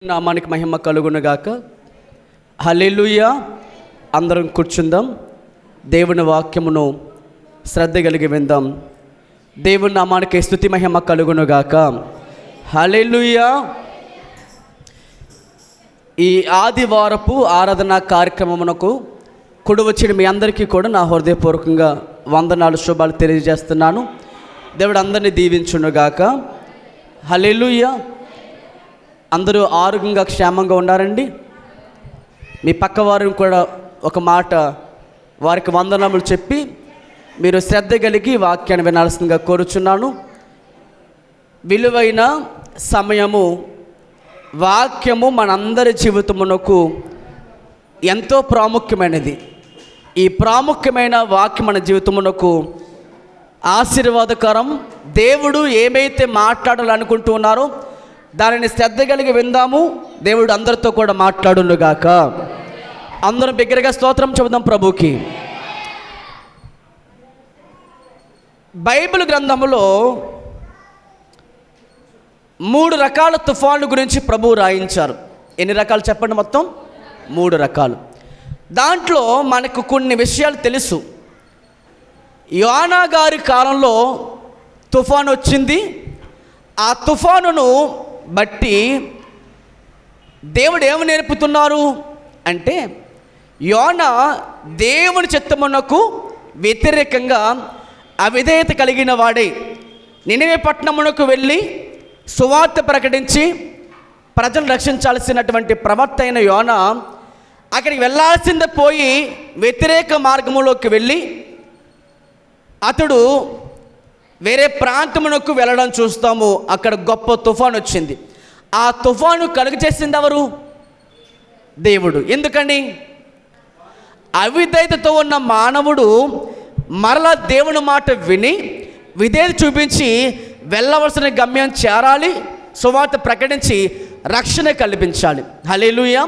నామానికి మహిమ కలుగునుగాక. హల్లెలూయా. అందరం కూర్చుందాం. దేవుని వాక్యమును శ్రద్ధ కలిగి విందాం. దేవుని నామానికి స్తుతి మహిమ కలుగునుగాక. హల్లెలూయా. ఈ ఆదివారపు ఆరాధన కార్యక్రమమునకు కూడి వచ్చిన మీ అందరికీ కూడా నా హృదయపూర్వకంగా వందనాలు, శుభాలు తెలియజేస్తున్నాను. దేవుడు అందరినీ దీవించునుగాక. హల్లెలూయా. అందరూ ఆరోగ్యంగా క్షేమంగా ఉన్నారండి. మీ పక్క వారిని కూడా ఒక మాట వారికి వందనములు చెప్పి మీరు శ్రద్ధ కలిగి వాక్యాన్ని వినాల్సిందిగా కోరుచున్నాను. విలువైన సమయము, వాక్యము మనందరి జీవితమునకు ఎంతో ప్రాముఖ్యమైనది. ఈ ప్రాముఖ్యమైన వాక్యం మన జీవితమునకు ఆశీర్వాదకరం. దేవుడు ఏమైతే మాట్లాడాలనుకుంటూ ఉన్నారో దానిని శ్రద్ధ కలిగి విందాము. దేవుడు అందరితో కూడా మాట్లాడునుగాక. అందరం బిగ్గరగా స్తోత్రం చెబుదాం ప్రభుకి. బైబిల్ గ్రంథములో 3 రకాల తుఫాన్ల గురించి ప్రభువు రాయించారు. ఎన్ని రకాలు చెప్పండి? మొత్తం 3 రకాలు. దాంట్లో మనకు కొన్ని విషయాలు తెలుసు. యోనా గారి కాలంలో తుఫాను వచ్చింది. ఆ తుఫానును బట్టి దేవుడు ఏమి నేర్పుతున్నారు అంటే, యోనా దేవుని చిత్తమునకు వ్యతిరేకంగా అవిధేయత కలిగిన వాడే నినివే పట్టణమునకు వెళ్ళి సువార్త ప్రకటించి ప్రజలు రక్షించాల్సినటువంటి ప్రవక్త అయిన యోనా అక్కడికి వెళ్ళాల్సిందే పోయి వ్యతిరేక మార్గంలోకి వెళ్ళి అతడు వేరే ప్రాంతమునకు వెళ్ళడం చూస్తాము. అక్కడ గొప్ప తుఫాను వచ్చింది. ఆ తుఫాను కలుగ చేసింది ఎవరు? దేవుడు. ఎందుకని? అవిధేయతతో ఉన్న మానవుడు మరలా దేవుని మాట విని విధేయత చూపించి వెళ్ళవలసిన గమ్యం చేరాలి, సువార్త ప్రకటించి రక్షణ కల్పించాలి. హల్లెలూయా.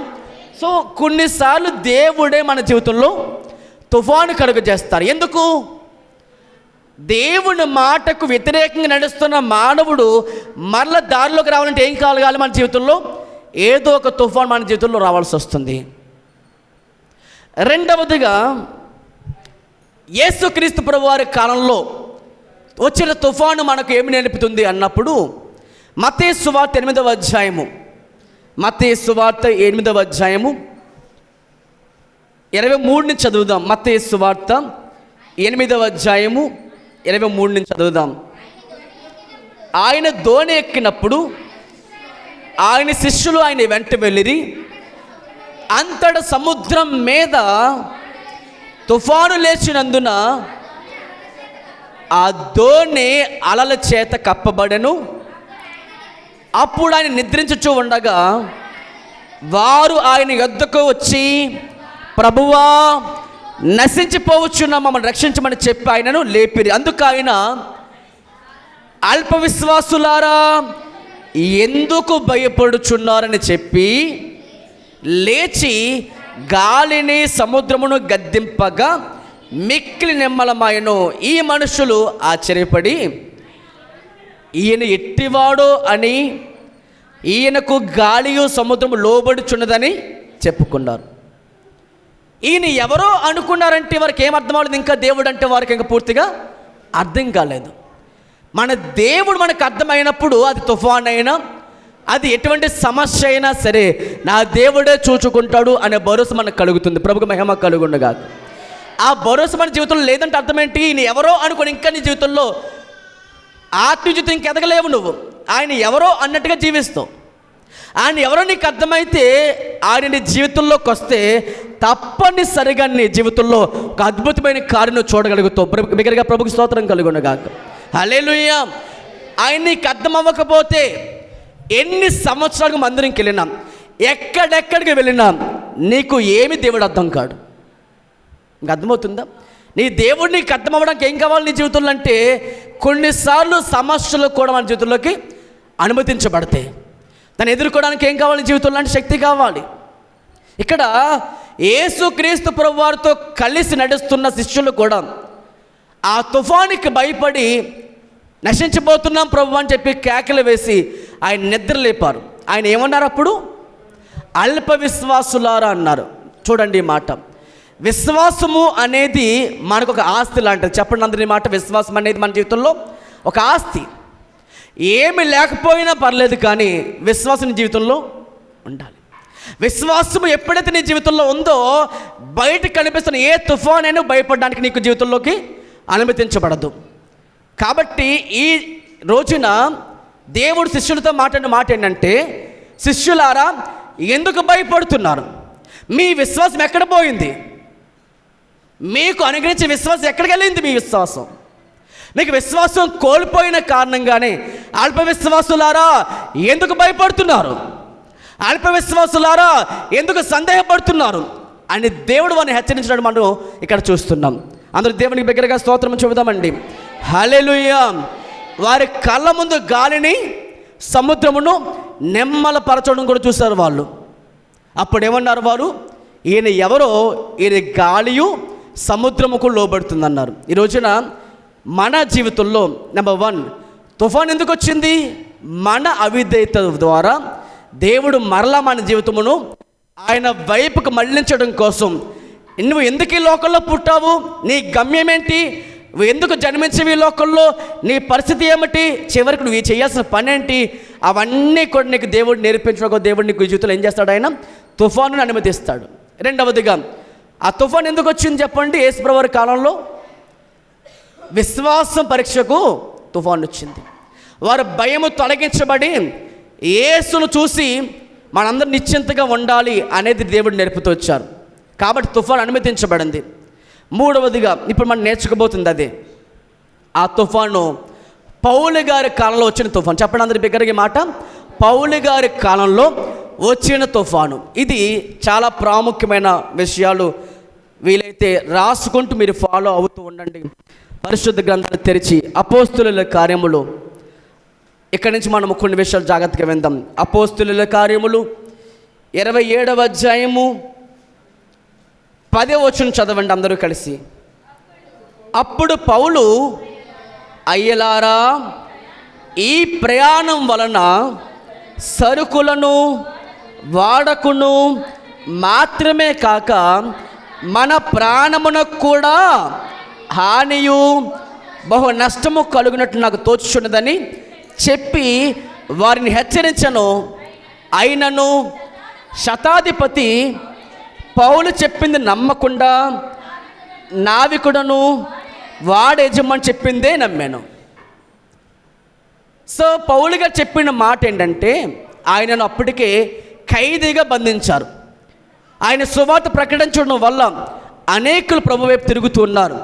సో కొన్నిసార్లు దేవుడే మన జీవితంలో తుఫాను కలుగ చేస్తారు. ఎందుకు? దేవుని మాటకు వ్యతిరేకంగా నడుస్తున్న మానవుడు మరల దారిలోకి రావాలంటే ఏం కలగాలి? మన జీవితంలో ఏదో ఒక తుఫాను మన జీవితంలో రావాల్సి వస్తుంది. రెండవదిగా, యేసుక్రీస్తు ప్రభువారి కాలంలో వచ్చిన తుఫాను మనకు ఏమి నేర్పుతుంది అన్నప్పుడు మత్తయి సువార్త 8వ అధ్యాయము, మత్తయి సువార్త 8వ అధ్యాయము 23 నుంచి చదువుదాం. మత్తయి సువార్త 8వ అధ్యాయము 23 నుంచి చదువుదాం. ఆయన దోణి ఎక్కినప్పుడు ఆయన శిష్యులు ఆయన వెంట వెళ్ళిరి. అంతట సముద్రం మీద తుఫాను లేచినందున ఆ దోణి అలల చేత కప్పబడెను. అప్పుడు ఆయన నిద్రించుచూ ఉండగా వారు ఆయన యొద్దకు వచ్చి, ప్రభువా, నశించిపోవచ్చున్న మమ్మల్ని రక్షించమని చెప్పి ఆయనను లేపిరి. అందుకు ఆయన, అల్ప విశ్వాసులారా ఎందుకు భయపడుచున్నారని చెప్పి లేచి గాలిని సముద్రమును గద్దింపగా మిక్కిలి నిమ్మలమాయను. ఈ మనుషులు ఆశ్చర్యపడి ఈయన ఎట్టివాడో అని, ఈయనకు గాలియు సముద్రము లోబడుచున్నదని చెప్పుకున్నారు. ఈయన ఎవరో అనుకున్నారంటే వారికి ఏమర్థం అవ్వలేదు. ఇంకా దేవుడు అంటే వారికి ఇంకా పూర్తిగా అర్థం కాలేదు. మన దేవుడు మనకు అర్థమైనప్పుడు అది తుఫాన్ అయినా, అది ఎటువంటి సమస్య అయినా సరే నా దేవుడే చూచుకుంటాడు అనే భరోసా మనకు కలుగుతుంది. ప్రభుకు మహిమ కలుగుండగా. ఆ భరోసా మన జీవితంలో లేదంటే అర్థం ఏంటి? ఈయన ఎవరో అనుకుని ఇంకా నీ జీవితంలో ఆత్మీయ జీవితం ఇంక ఎదగలేవు. నువ్వు ఆయన ఎవరో అన్నట్టుగా జీవిస్తావు. ఆయన ఎవరో నీకు అర్థమైతే ఆయన నీ జీవితంలోకి వస్తే తప్పనిసరిగా నీ జీవితంలో ఒక అద్భుతమైన కార్యం చూడగలుగుతావు. బిగ్గరగా ప్రభుకి స్తోత్రం కలుగునుగాక. హల్లెలూయా. ఆయన నీకు అర్థం అవ్వకపోతే ఎన్ని సంవత్సరాలకు మందిరంకి వెళ్ళినా, ఎక్కడెక్కడికి వెళ్ళినా నీకు ఏమి దేవుడు అర్థం కాడు. ఇంకా అర్థమవుతుందా? నీ దేవుడు నీకు అర్థం అవ్వడానికి ఏం కావాలి నీ జీవితంలో అంటే, కొన్నిసార్లు సమస్యలు కూడా మన జీవితంలోకి అనుమతించబడతాయి. దాన్ని ఎదుర్కోవడానికి ఏం కావాలి జీవితంలో అంటే శక్తి కావాలి. ఇక్కడ యేసుక్రీస్తు ప్రభువారితో కలిసి నడుస్తున్న శిష్యులు కూడా ఆ తుఫానికి భయపడి నశించిపోతున్నాం ప్రభు అని చెప్పి కేకలు వేసి ఆయన నిద్ర లేపారు. ఆయన ఏమన్నారు? అప్పుడు అల్ప విశ్వాసులారా అన్నారు. చూడండి ఈ మాట, విశ్వాసము అనేది మనకు ఒక ఆస్తి లాంటిది. చెప్పండి అందరి మాట, విశ్వాసం అనేది మన జీవితంలో ఒక ఆస్తి. ఏమి లేకపోయినా పర్లేదు, కానీ విశ్వాసం నీ జీవితంలో ఉండాలి. విశ్వాసము ఎప్పుడైతే నీ జీవితంలో ఉందో, బయటకు కనిపిస్తున్న ఏ తుఫాన్ అయినా భయపడడానికి నీకు జీవితంలోకి అనుమతించబడదు. కాబట్టి ఈ రోజున దేవుడు శిష్యులతో మాట్లాడిన మాట ఏంటంటే, శిష్యులారా ఎందుకు భయపడుతున్నారు? మీ విశ్వాసం ఎక్కడ పోయింది? మీకు అనుగ్రహించే విశ్వాసం ఎక్కడికి వెళ్ళింది? మీ విశ్వాసం, మీకు విశ్వాసం కోల్పోయిన కారణంగానే అల్ప విశ్వాసులారా ఎందుకు భయపడుతున్నారు? అల్ప విశ్వాసులారా ఎందుకు సందేహపడుతున్నారు అని దేవుడు వారిని హెచ్చరించడం మనం ఇక్కడ చూస్తున్నాం. అందరూ దేవునికి దగ్గరగా స్తోత్రం చెబుదామండి. హల్లెలూయా. వారి కళ్ళ ముందు గాలిని సముద్రమును నెమ్మలపరచడం కూడా చూశారు వాళ్ళు. అప్పుడు ఏమన్నారు వారు? ఈయన ఎవరో, ఈయన గాలియు సముద్రముకు లోబడుతుందన్నారు. ఈ రోజున మన జీవితంలో నెంబర్ 1, తుఫాన్ ఎందుకు వచ్చింది? మన అవిధేయత ద్వారా దేవుడు మరలా మన జీవితమును ఆయన వైపుకు మళ్లించడం కోసం, నువ్వు ఎందుకు ఈ లోకంలో పుట్టావు, నీ గమ్యం ఏంటి, నువ్వు ఎందుకు జన్మించేవి ఈ లోకంలో, నీ పరిస్థితి ఏమిటి, చివరికి నువ్వు చేయాల్సిన పని ఏంటి, అవన్నీ కూడా నీకు దేవుడు నేర్పించడం. దేవుడు నీకు జీవితంలో ఏం చేస్తాడు? ఆయన తుఫానును అనుమతిస్తాడు. రెండవదిగా, ఆ తుఫాన్ ఎందుకు వచ్చింది చెప్పండి? యేసుప్రభు కాలంలో విశ్వాసం పరీక్షకు తుఫాన్ వచ్చింది. వారు భయము తొలగించబడి యేసును చూసి మనందరూ నిశ్చింతగా ఉండాలి అనేది దేవుడు నేర్పుతూ వచ్చారు. కాబట్టి తుఫాన్ అనుమతించబడింది. మూడవదిగా ఇప్పుడు మనం నేర్చుకోబోతుంది అదే. ఆ తుఫాను పౌలు గారి కాలంలో వచ్చిన తుఫాను. చెప్పండి అందరి బిగ్గరగా మాట, పౌలు గారి కాలంలో వచ్చిన తుఫాను. ఇది చాలా ప్రాముఖ్యమైన విషయాలు. వీలైతే రాసుకుంటూ మీరు ఫాలో అవుతూ ఉండండి. పరిశుద్ధ గ్రంథాలు తెరిచి అపోస్తుల కార్యములు, ఇక్కడి నుంచి మనం కొన్ని విషయాలు జాగ్రత్తగా విందాం. అపోస్తుల కార్యములు 27వ అధ్యాయము 10వ వచనం చదవండి అందరూ కలిసి. అప్పుడు పౌలు, అయ్యలారా, ఈ ప్రయాణం వలన సరుకులను వాడకును మాత్రమే కాక మన ప్రాణమునకు కూడా హానియు బహు నష్టము కలుగునట్లు నాకు తోచుచున్నదని చెప్పి వారిని హెచ్చరించను. అయినను శతాధిపతి పౌలు చెప్పింది నమ్మకుండా నావికుడను వాడు యజమాని చెప్పిందే నమ్మాను. సో పౌలుగా చెప్పిన మాట ఏంటంటే, ఆయనను అప్పటికే ఖైదీగా బంధించారు. ఆయన సువార్త ప్రకటించడం వల్ల అనేకులు ప్రభు వైపు తిరుగుతూ ఉన్నారు.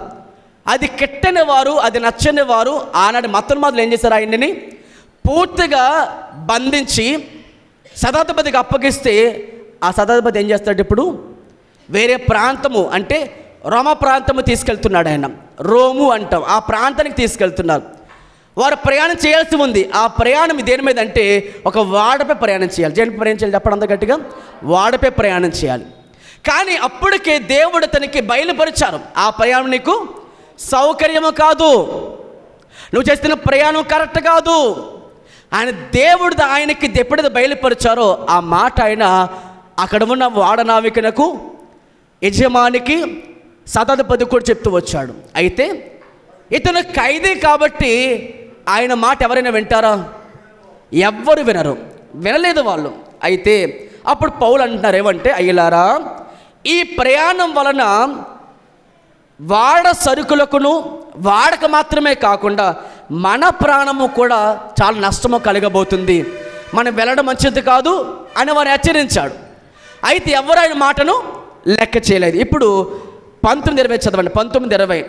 అది కెట్టని వారు, అది నచ్చని వారు ఆనాడు మతోన్మాదులు ఏం చేశారు? ఆయనని పూర్తిగా బంధించి శతాధిపతికి అప్పగిస్తే, ఆ శతాధిపతి ఏం చేస్తాడు? ఇప్పుడు వేరే ప్రాంతము, అంటే రోమ ప్రాంతము తీసుకెళ్తున్నాడు. ఆయన రోము అంటాం, ఆ ప్రాంతానికి తీసుకెళ్తున్నారు. వారు ప్రయాణం చేయాల్సి ఉంది. ఆ ప్రయాణం దేని మీద అంటే, ఒక వాడపై ప్రయాణం చేయాలి. దేనిపై ప్రయాణం చేయాలి చెప్పడం అంత గట్టిగా? వాడపై ప్రయాణం చేయాలి. కానీ అప్పటికే దేవుడు తనకి బయలుపరిచారు, ఆ ప్రయాణం నీకు సౌకర్యము కాదు, నువ్వు చేస్తున్న ప్రయాణం కరెక్ట్ కాదు. ఆయన దేవుడు ఆయనకి ఎప్పుడైతే బయలుపరిచారో ఆ మాట ఆయన అక్కడ ఉన్న వాడనావికనకు, యజమానికి, శతాధిపతి కూడా చెప్తూ వచ్చాడు. అయితే ఇతను ఖైదీ కాబట్టి ఆయన మాట ఎవరైనా వింటారా? ఎవ్వరు వినరు, వినలేదు వాళ్ళు. అయితే అప్పుడు పౌలు అంటున్నారు ఏమంటే, అయ్యలారా, ఈ ప్రయాణం వలన వాడ సరుకులకును వాడక మాత్రమే కాకుండా మన ప్రాణము కూడా చాలా నష్టము కలగబోతుంది, మనం వెళ్ళడం మంచిది కాదు అని వారు హెచ్చరించాడు. అయితే ఎవరు ఆయన మాటను లెక్క చేయలేదు. ఇప్పుడు 19:20 చదవండి. 19:20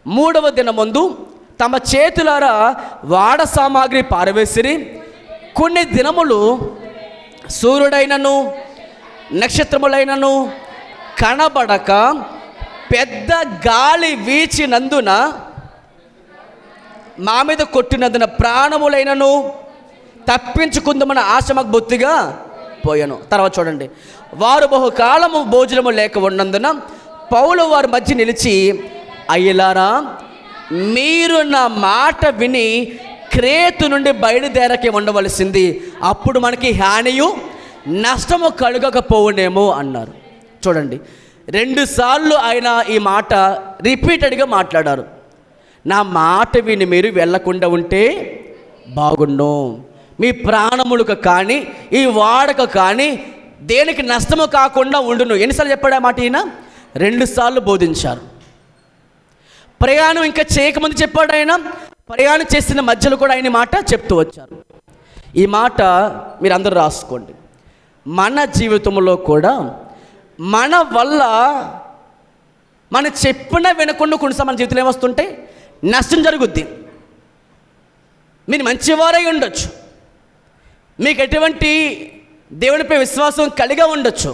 3వ దినం ముందు తమ చేతులారా వాడ సామాగ్రి పారవేసిరి. కొన్ని దినములు సూర్యుడైనను నక్షత్రములైనను కనబడక పెద్ద గాలి వీచినందున మా మీద కొట్టినందున ప్రాణములైనను తప్పించుకుందామన్న ఆశ మాకు బొత్తిగా పోయాను. తర్వాత చూడండి, వారు బహుకాలము భోజనము లేక ఉన్నందున పౌలు వారి మధ్య నిలిచి, అయ్యలారా, మీరు నా మాట విని క్రేతు నుండి బయలుదేరకే ఉండవలసింది, అప్పుడు మనకి హానియు నష్టము కలుగకపోవునేమో అన్నారు. చూడండి, 2 సార్లు ఆయన ఈ మాట రిపీటెడ్గా మాట్లాడారు. నా మాట విని మీరు వెళ్ళకుండా ఉంటే బాగుండు, మీ ప్రాణములకు కానీ ఈ వాడకు కానీ దేనికి నష్టము కాకుండా ఉండును. ఎన్నిసార్లు చెప్పాడు ఆ మాట? ఈయన 2 సార్లు బోధించారు. ప్రయాణం ఇంకా చేయకముందు చెప్పాడు ఆయన, ప్రయాణం చేసిన మధ్యలో కూడా ఆయన మాట చెప్తూ వచ్చారు. ఈ మాట మీరు అందరూ రాసుకోండి. మన జీవితంలో కూడా మన వల్ల మనం చెప్పినా వినకుండా కొన్నిసార్లు మన జీవితంలో ఏమొస్తుంటే నష్టం జరుగుద్ది. మీరు మంచివారై ఉండొచ్చు, మీకు ఎటువంటి దేవునిపై విశ్వాసం కలిగి ఉండొచ్చు,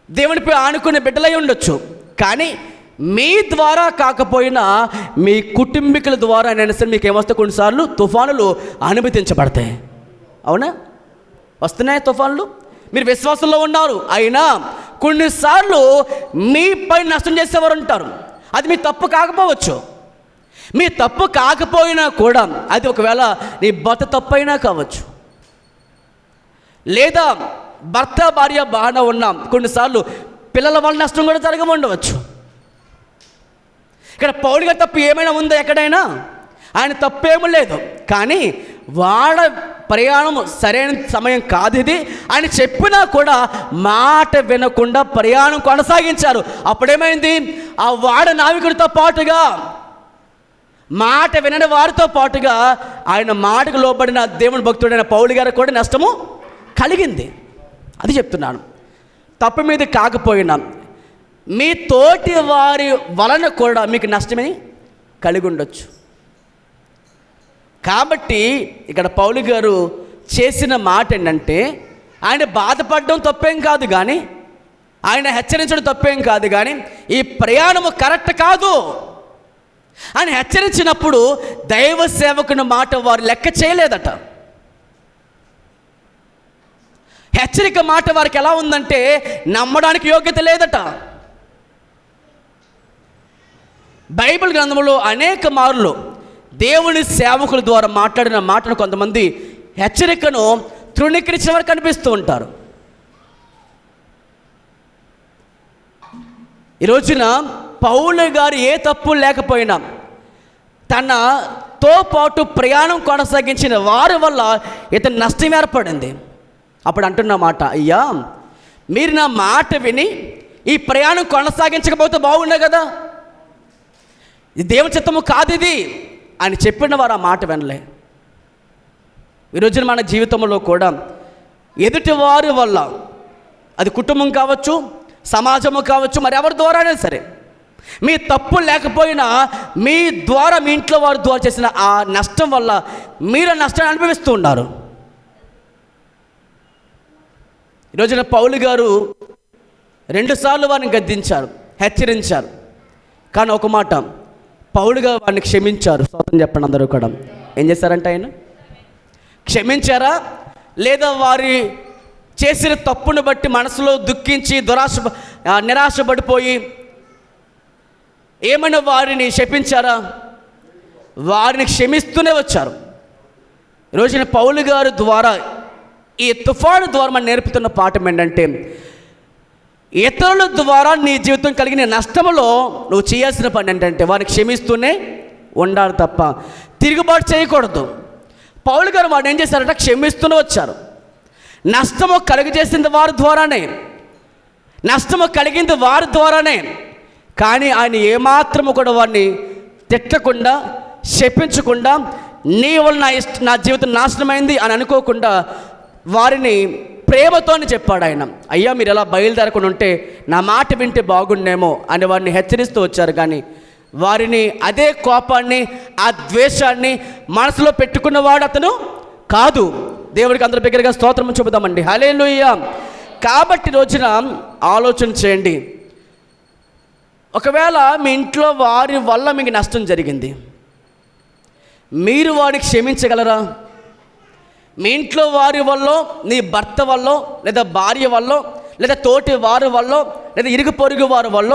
దేవునిపై ఆనుకునే బిడ్డలై ఉండొచ్చు, కానీ మీ ద్వారా కాకపోయినా మీ కుటుంబీకుల ద్వారా అయినా సరే మీకు ఏమొస్తే కొన్నిసార్లు తుఫానులు అనుమతించబడతాయి. అవునా? వస్తున్నాయి తుఫానులు. మీరు విశ్వాసంలో ఉన్నారు, అయినా కొన్నిసార్లు మీపై నష్టం చేసేవారు ఉంటారు. అది మీ తప్పు కాకపోవచ్చు, మీ తప్పు కాకపోయినా కూడా అది ఒకవేళ నీ భర్త తప్పు అయినా కావచ్చు, లేదా భర్త భార్య బాగానే ఉన్నాం, కొన్నిసార్లు పిల్లల వల్ల నష్టం కూడా జరగ ఉండవచ్చు. ఇక్కడ పౌలు గారి తప్పు ఏమైనా ఉందా? ఎక్కడైనా ఆయన తప్పేమీ లేదు, కానీ వాడ ప్రయాణం సరైన సమయం కాదు ఇది అని చెప్పినా కూడా మాట వినకుండా ప్రయాణం కొనసాగించారు. అప్పుడేమైంది? ఆ వాడ నావికుడితో పాటుగా, మాట వినని వారితో పాటుగా ఆయన మాటకు లోబడిన దేవుని భక్తుడైన పౌలు గారికి కూడా నష్టము కలిగింది. అది చెప్తున్నాను. తప్పు మీద కాకపోయినా మీ తోటి వారి వలన కూడా మీకు నష్టమే కలిగి ఉండొచ్చు. కాబట్టి ఇక్కడ పౌలు గారు చేసిన మాట ఏంటంటే, ఆయన బాధపడడం తప్పేం కాదు, కానీ ఆయన హెచ్చరించడం తప్పేం కాదు, కానీ ఈ ప్రయాణము కరెక్ట్ కాదు అని హెచ్చరించినప్పుడు దైవ సేవకుని మాట వారు లెక్క చేయలేదట. హెచ్చరిక మాట వారికి ఎలా ఉందంటే నమ్మడానికి యోగ్యత లేదట. బైబిల్ గ్రంథంలో అనేక మార్లు దేవుని సేవకుల ద్వారా మాట్లాడిన మాటను కొంతమంది హెచ్చరికను తృణీకరించిన వారు కనిపిస్తూ ఉంటారు. ఈ రోజున పౌలు గారు ఏ తప్పు లేకపోయినా తనతో పాటు ప్రయాణం కొనసాగించిన వారి వల్ల ఇతను నష్టం ఏర్పడింది. అప్పుడు అంటున్న మాట, అయ్యా మీరు నా మాట విని ఈ ప్రయాణం కొనసాగించకపోతే బాగుండే కదా, ఇది దేవుని చిత్తము కాదు ఇది అని చెప్పిన వారు ఆ మాట వినలే. ఈరోజున మన జీవితంలో కూడా ఎదుటి వారి వల్ల, అది కుటుంబం కావచ్చు, సమాజము కావచ్చు, మరి ఎవరి ద్వారానే సరే, మీ తప్పు లేకపోయినా మీ ద్వారా, మీ ఇంట్లో వారి ద్వారా చేసిన ఆ నష్టం వల్ల మీరు నష్టాన్ని అనుభవిస్తూ ఉన్నారు. ఈరోజున పౌలు గారు 2 సార్లు వారిని గద్దించారు, హెచ్చరించారు, కానీ ఒక మాట, పౌలు గారు వారిని క్షమించారు. స్తోత్రం చెప్పండి అందరూ కూడా. ఏం చేశారంటే ఆయన క్షమించారా, లేదా వారి చేసిన తప్పును బట్టి మనసులో దుఃఖించి నిరాశపడిపోయి ఏమైనా వారిని శపించారా? వారిని క్షమిస్తూనే వచ్చారు. ఈరోజున పౌలు గారు ద్వారా, ఈ తుఫాను ద్వారా మనం నేర్పుతున్న పాఠం ఏంటంటే, ఇతరుల ద్వారా నీ జీవితం కలిగిన నష్టంలో నువ్వు చేయాల్సిన పని ఏంటంటే వారిని క్షమిస్తూనే ఉండాలి తప్ప తిరుగుబాటు చేయకూడదు. పౌలు గారు వాడు ఏం చేశారంటే క్షమిస్తూనే వచ్చారు. నష్టము కలుగజేసింది వారి ద్వారానే, నష్టము కలిగింది వారి ద్వారానే, కానీ ఆయన ఏమాత్రము కూడా వారిని తిట్టకుండా, శపించకుండా, నీ వల్ల నా జీవితం నాశనమైంది అని అనుకోకుండా వారిని ప్రేమతోనే చెప్పాడు ఆయన. అయ్యా మీరు ఎలా బయలుదేరకుండా ఉంటే నా మాట వింటే బాగుండేమో అని వారిని హెచ్చరిస్తూ వచ్చారు. కానీ వారిని అదే కోపాన్ని, ఆ ద్వేషాన్ని మనసులో పెట్టుకున్నవాడు అతను కాదు. దేవుడికి అందరి దగ్గరగా స్తోత్రం చెబుదామండి. హల్లెలూయా. కాబట్టి రోజున ఆలోచన చేయండి, ఒకవేళ మీ ఇంట్లో వారి వల్ల మీకు నష్టం జరిగింది, మీరు వారిని క్షమించగలరా? మీ ఇంట్లో వారి వల్ల, నీ భర్త వల్ల, లేదా భార్య వల్ల, లేదా తోటి వారి వల్ల, లేదా ఇరుగు పొరుగు వారి వల్ల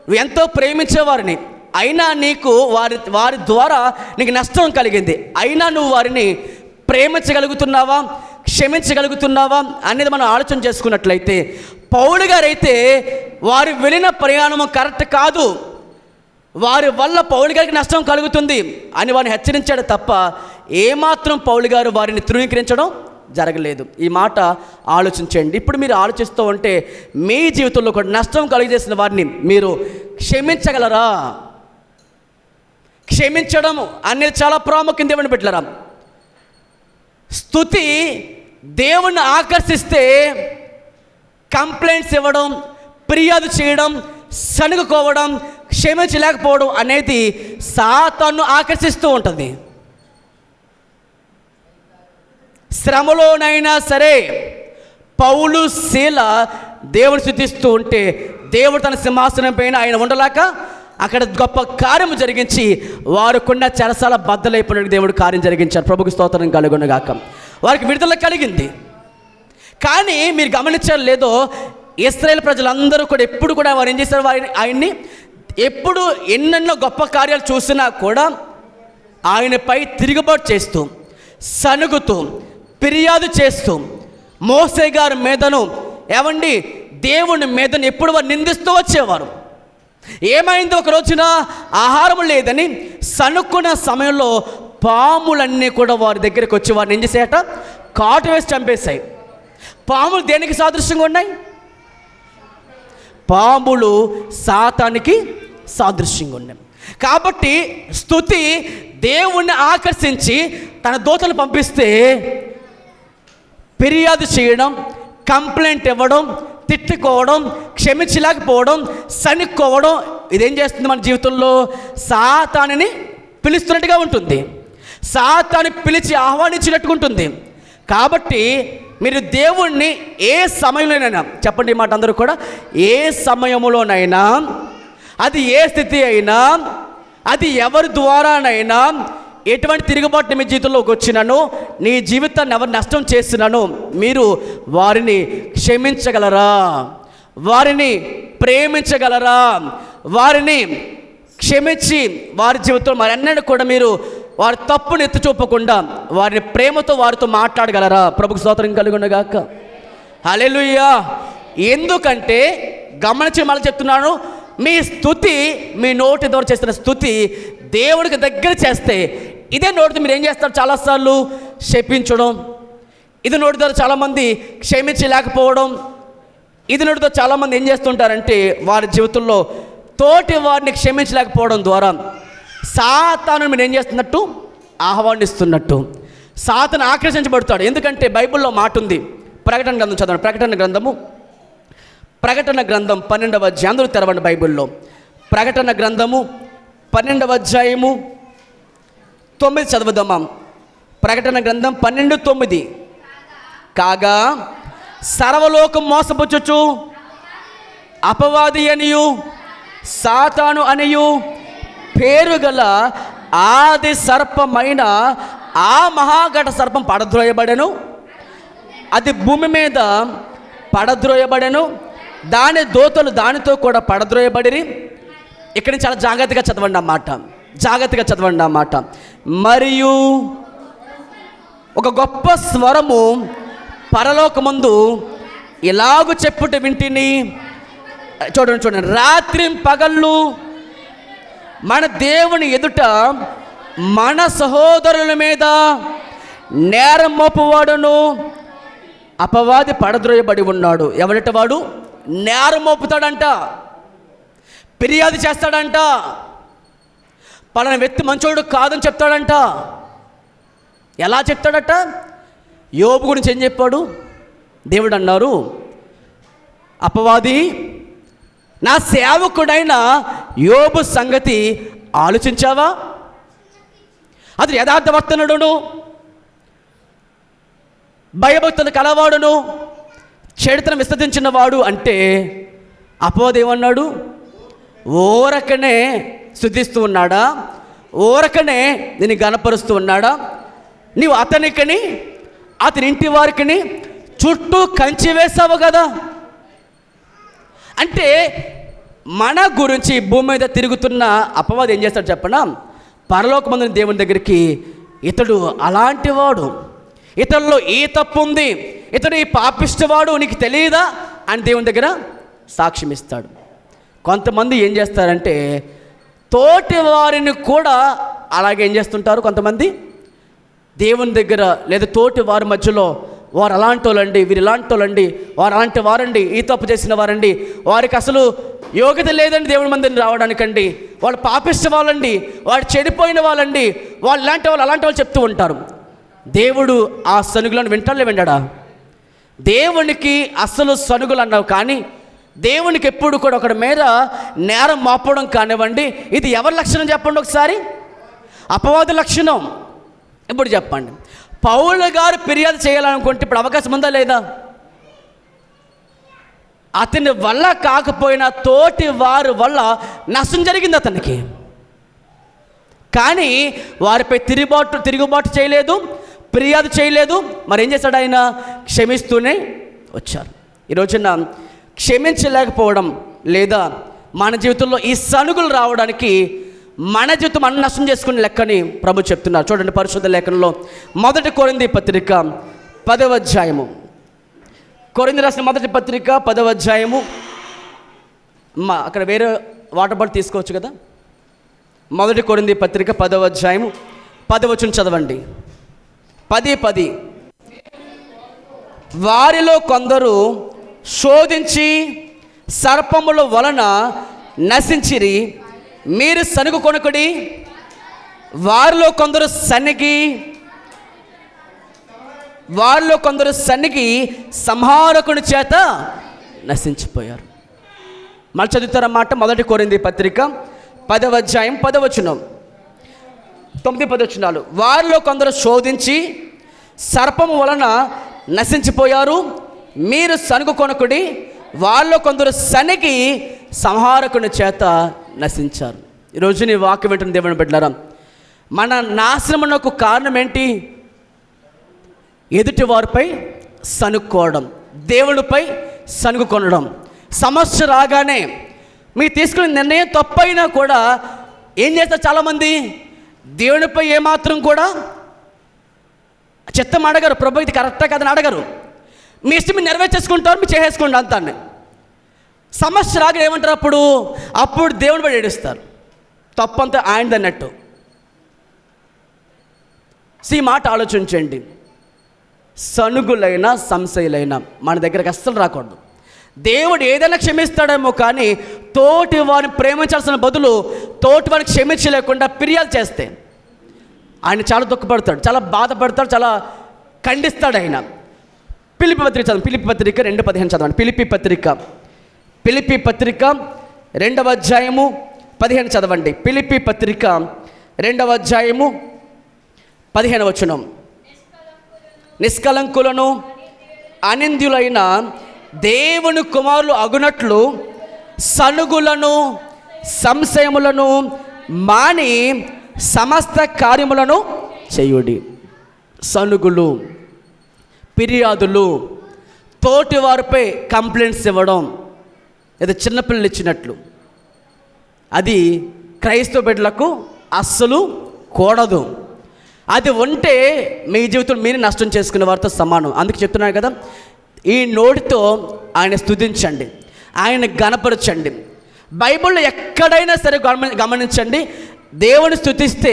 నువ్వు ఎంతో ప్రేమించేవారిని, అయినా నీకు వారి ద్వారా నీకు నష్టం కలిగింది, అయినా నువ్వు వారిని ప్రేమించగలుగుతున్నావా, క్షమించగలుగుతున్నావా అనేది మనం ఆలోచన చేసుకున్నట్లయితే, పౌలు గారైతే వారు వెళ్ళిన ప్రయాణం కరెక్ట్ కాదు, వారి వల్ల పౌలు గారికి నష్టం కలుగుతుంది అని వారిని హెచ్చరించాడు తప్ప ఏమాత్రం పౌలు గారు వారిని తృణీకరించడం జరగలేదు. ఈ మాట ఆలోచించండి. ఇప్పుడు మీరు ఆలోచిస్తూ ఉంటే మీ జీవితంలో కూడా నష్టం కలిగజేసిన వారిని మీరు క్షమించగలరా? క్షమించడం అనేది చాలా ప్రాముఖ్యం దేవుని బిడ్డలారా. స్తుతి దేవుణ్ణి ఆకర్షిస్తే కంప్లైంట్స్ ఇవ్వడం, ఫిర్యాదు చేయడం, సణుగుకోవడం, క్షమించలేకపోవడం అనేది సాతాను ఆకర్షిస్తూ ఉంటుంది. శ్రమలోనైనా సరే పౌలు శీల దేవుని స్తుతిస్తూ ఉంటే దేవుడు తన సింహాసనం పైన ఆయన ఉండలేక అక్కడ గొప్ప కార్యము జరిగించి వారికున్న చెరసాల బద్దలైపోయిన దేవుడు కార్యం జరిగించారు. ప్రభుకి స్తోత్రం కలుగునుగాక. వారికి విడుదల కలిగింది. కానీ మీరు గమనించారు లేదో, ఇశ్రాయేల్ ప్రజలందరూ కూడా ఎప్పుడు కూడా వారు ఏం చేశారు, ఆయన్ని ఎప్పుడు ఎన్నెన్నో గొప్ప కార్యాలు చూసినా కూడా ఆయనపై తిరుగుబాటు చేస్తూ, సణుగుతూ, ఫిర్యాదు చేస్తూ, మోసే గారి మీదను ఏమండి దేవుని మీదను ఎప్పుడు వారు నిందిస్తూ వచ్చేవారు. ఏమైంది, ఒక రోజున ఆహారం లేదని సణుక్కున్న సమయంలో పాములన్నీ కూడా వారి దగ్గరికి వచ్చి వారిని ఏం చేసాయట, కాటు వేసి చంపేశాయి. పాములు దేనికి సాదృశ్యంగా ఉన్నాయి? పాములు సాతానికి సాదృశ్యంగా ఉన్నాయి. కాబట్టి స్తుతి దేవుణ్ణి ఆకర్షించి తన దూతలు పంపిస్తే ఫిర్యాదు చేయడం, కంప్లైంట్ ఇవ్వడం, తిట్టుకోవడం, క్షమించలేకపోవడం, సణుక్కోవడం, ఇదేం చేస్తుంది మన జీవితంలో? సాతానుని పిలుస్తున్నట్టుగా ఉంటుంది, సాతాను పిలిచి ఆహ్వానించినట్టుగా ఉంటుంది. కాబట్టి మీరు దేవుణ్ణి ఏ సమయంలోనైనా, చెప్పండి ఈ మాట అందరూ కూడా, ఏ సమయంలోనైనా, అది ఏ స్థితి అయినా, అది ఎవరి ద్వారానైనా, ఎటువంటి తిరుగుబాటు మీ జీవితంలోకి వచ్చినాను, నీ జీవితాన్ని ఎవరు నష్టం చేసినాను, మీరు వారిని క్షమించగలరా? వారిని ప్రేమించగలరా? వారిని క్షమించి వారి జీవితంలో మరెన్నడూ కూడా మీరు వారి తప్పును ఎత్తి చూపకుండా వారిని ప్రేమతో వారితో మాట్లాడగలరా? ప్రభుకు స్తోత్రం కలుగునుగాక. హల్లెలూయా. ఎందుకంటే గమనించి మళ్ళీ చెప్తున్నాను, మీ స్తుతి, మీ నోటి ద్వారా చేస్తున్న స్తుతి దేవుడికి దగ్గర చేస్తే, ఇదే నోటితో మీరు ఏం చేస్తారు? చాలాసార్లు శపించడం, ఇది నోటి ద్వారా చాలామంది క్షమించలేకపోవడం, ఇది నోటితో చాలామంది ఏం చేస్తుంటారంటే వారి జీవితంలో తోటి వారిని క్షమించలేకపోవడం ద్వారా సాతాను మీరు ఏం చేస్తున్నట్టు, ఆహ్వానిస్తున్నట్టు. సాతాను ఆకర్షించబడతాడు. ఎందుకంటే బైబిల్లో మాట ఉంది, ప్రకటన గ్రంథం చదవండి, ప్రకటన గ్రంథం 12వ అధ్యాయం, అందరూ తెరవండి బైబిల్లో. ప్రకటన గ్రంథము 12వ అధ్యాయము 9 చదువుదామా. ప్రకటన గ్రంథం 12:9. కాగా సర్వలోకం మోసపుచ్చుచు అపవాది అనియు సాతాను అనియు పేరు గల ఆది సర్పమైన ఆ మహాఘట సర్పం పడద్రోయబడెను, అది భూమి మీద పడద్రోయబడెను, దాని దూతలు దానితో కూడా పడద్రోయబడిరి. ఇక్కడ చాలా జాగ్రత్తగా చదవండి అన్నమాట. మరియు ఒక గొప్ప స్వరము పరలోకమందు ఇలాగు చెప్పుట వింటిని. చూడండి, రాత్రి పగళ్ళు మన దేవుని ఎదుట మన సహోదరుల మీద నేరం మోపువాడును అపవాది పడద్రోయబడి ఉన్నాడు. ఎవరిట వాడు? నేరం మోపుతాడంట, ఫిర్యాదు చేస్తాడంట, పలానా వ్యక్తి మంచోడు కాదని చెప్తాడంట. ఎలా చెప్తాడట? యోబు గురించి ఏం చెప్పాడు? దేవుడు అన్నారు, అపవాది నా సేవకుడైన యోబు సంగతి ఆలోచించావా? అది యథార్థవర్తనుడును, భయభక్తులు కలవాడును, చెడుతనం విస్తరించిన వాడు అంటే అపవాది ఏమన్నాడు? ఓరకనే స్తుతిస్తూ ఉన్నాడా? ఓరకనే నేను గణపరుస్తూ ఉన్నాడా? నీవు అతనికని అతని ఇంటి వారికిని చుట్టూ కంచి వేసావు కదా. అంటే మన గురించి భూమి మీద తిరుగుతున్న అపవాది ఏం చేస్తాడు చెప్పనా? పరలోకమందున దేవుని దగ్గరికి, ఇతడు అలాంటి వాడు, ఇతరులో ఈ తప్పు ఉంది, ఇతడు ఈ పాపిష్టవాడు, నీకు తెలియదా అని దేవుని దగ్గర సాక్ష్యం ఇస్తాడు. కొంతమంది ఏం చేస్తారంటే తోటి వారిని కూడా అలాగే ఏం చేస్తుంటారు. కొంతమంది దేవుని దగ్గర లేదా తోటి వారి మధ్యలో వారు అలాంటి వాళ్ళండి, వీరు ఇలాంటి వాళ్ళండి, వారు అలాంటి వారండి, ఈ తప్పు చేసిన వారండి, వారికి అసలు యోగ్యత లేదండి దేవుని మందిని రావడానికండి, వాళ్ళు పాపిష్ట వాళ్ళండి, వాడు చెడిపోయిన వాళ్ళండి, వాళ్ళు ఇలాంటి వాళ్ళు అలాంటి వాళ్ళు చెప్తూ ఉంటారు. దేవుడు ఆ సనుగులను వింటాడులే వింటాడా? దేవునికి అసలు సనుగులు అన్నావు కానీ దేవునికి ఎప్పుడు కూడా ఒకటి మీద నేరం మోపడం కానివ్వండి, ఇది ఎవరి లక్షణం చెప్పండి ఒకసారి? అపవాది లక్షణం. ఇప్పుడు చెప్పండి, పౌలు గారు ఫిర్యాదు చేయాలనుకుంటే ఇప్పుడు అవకాశం ఉందా లేదా? అతని వల్ల కాకపోయినా తోటి వారి వల్ల నష్టం జరిగింది అతనికి. కానీ వారిపై తిరుగుబాటు చేయలేదు, ఫిర్యాదు చేయలేదు. మరి ఏం చేశాడు ఆయన? క్షమిస్తూనే వచ్చారు. ఈ రోజున క్షమించలేకపోవడం లేదా మన జీవితంలో ఈ సనుగులు రావడానికి మన జీవితం అన్ని నష్టం చేసుకునే లెక్కని ప్రభు చెప్తున్నారు. చూడండి, పరిశుద్ధ లేఖనంలో 1 కొరింథీ పత్రిక 10వ అధ్యాయము. కొరింథీ రాసిన 1 పత్రిక 10వ అధ్యాయము. అక్కడ వేరే వాటర్ బాటిల్ తీసుకోవచ్చు కదా. 1 కొరింథీ పత్రిక 10వ అధ్యాయము 10వ వచనం చదవండి. 10:10 వారిలో కొందరు శోధించి సర్పముల వలన నశించిరి, మీరు సనుగు కొనకుడి. వారిలో కొందరు సన్నిగి సంహారకుని చేత నశించిపోయారు. మళ్ళీ చదువుతారన్నమాట. 1 కొరింథీ పత్రిక 10వ అధ్యాయం 10వ వచనం, 9-10 వచనాలు. వారిలో కొందరు శోధించి సర్పము వలన నశించిపోయారు, మీరు సనుగు కొనకుడి. వాళ్ళలో కొందరు సనికి సంహారకుని చేత నశించారు. ఈరోజు నీ వాక్యం వింటున్న దేవుని బిడ్డలారా, మన నాశనమునకు కారణం ఏంటి? ఎదుటి వారిపై సనుక్కోవడం, దేవునిపై సనుగు కొనడం. సమస్య రాగానే మీరు తీసుకునే నిర్ణయం తప్పైనా కూడా ఏం చేస్తారు చాలామంది? దేవునిపై ఏమాత్రం కూడా చిత్తం అడగరు. ప్రభు ఇది కరెక్టా కదని అడగరు. మీ ఇష్టం మీరు నెరవేర్చేసుకుంటారు, మీరు చేసేసుకోండి అంతాన్ని. సమస్య రాగా ఏమంటారు? అప్పుడు దేవుని పడి ఏడుస్తారు. తప్పంతా ఆయనది అన్నట్టు. ఈ మాట ఆలోచించండి. సనుగులైనా సంశయులైనా మన దగ్గరకు అస్సలు రాకూడదు. దేవుడు ఏదైనా క్షమిస్తాడేమో కానీ తోటి వారిని ప్రేమించాల్సిన బదులు తోటి వారిని క్షమించలేకుండా ఫిర్యాదు చేస్తే ఆయన చాలా దుఃఖపడతాడు, చాలా బాధపడతాడు, చాలా ఖండిస్తాడు ఆయన. ఫిలిప్పీ పత్రిక చదవండి. ఫిలిప్పీ పత్రిక 2:15 చదవండి. ఫిలిప్పీ పత్రిక 2వ అధ్యాయము 15 చదవండి. ఫిలిప్పీ పత్రిక 2వ అధ్యాయము 15వ వచనం. నిష్కలంకులను అనింద్యులైన దేవుని కుమారులు అగునట్లు సనుగులను సంశయములను మాని సమస్త కార్యములను చేయుడి. సనుగులు, ఫిర్యాదులు, తోటి వారిపై కంప్లైంట్స్ ఇవ్వడం, ఏదో చిన్నపిల్లలు ఇచ్చినట్లు, అది క్రైస్తవ బిడ్డలకు అస్సలు కూడదు. అది ఉంటే మీ జీవితం మీరు నష్టం చేసుకునే వారితో సమానం. అందుకు చెప్తున్నాను కదా, ఈ నోటితో ఆయన స్తుతించండి, ఆయన గణపరచండి. బైబిల్లో ఎక్కడైనా సరే గమనించండి, దేవుని స్తుతిస్తే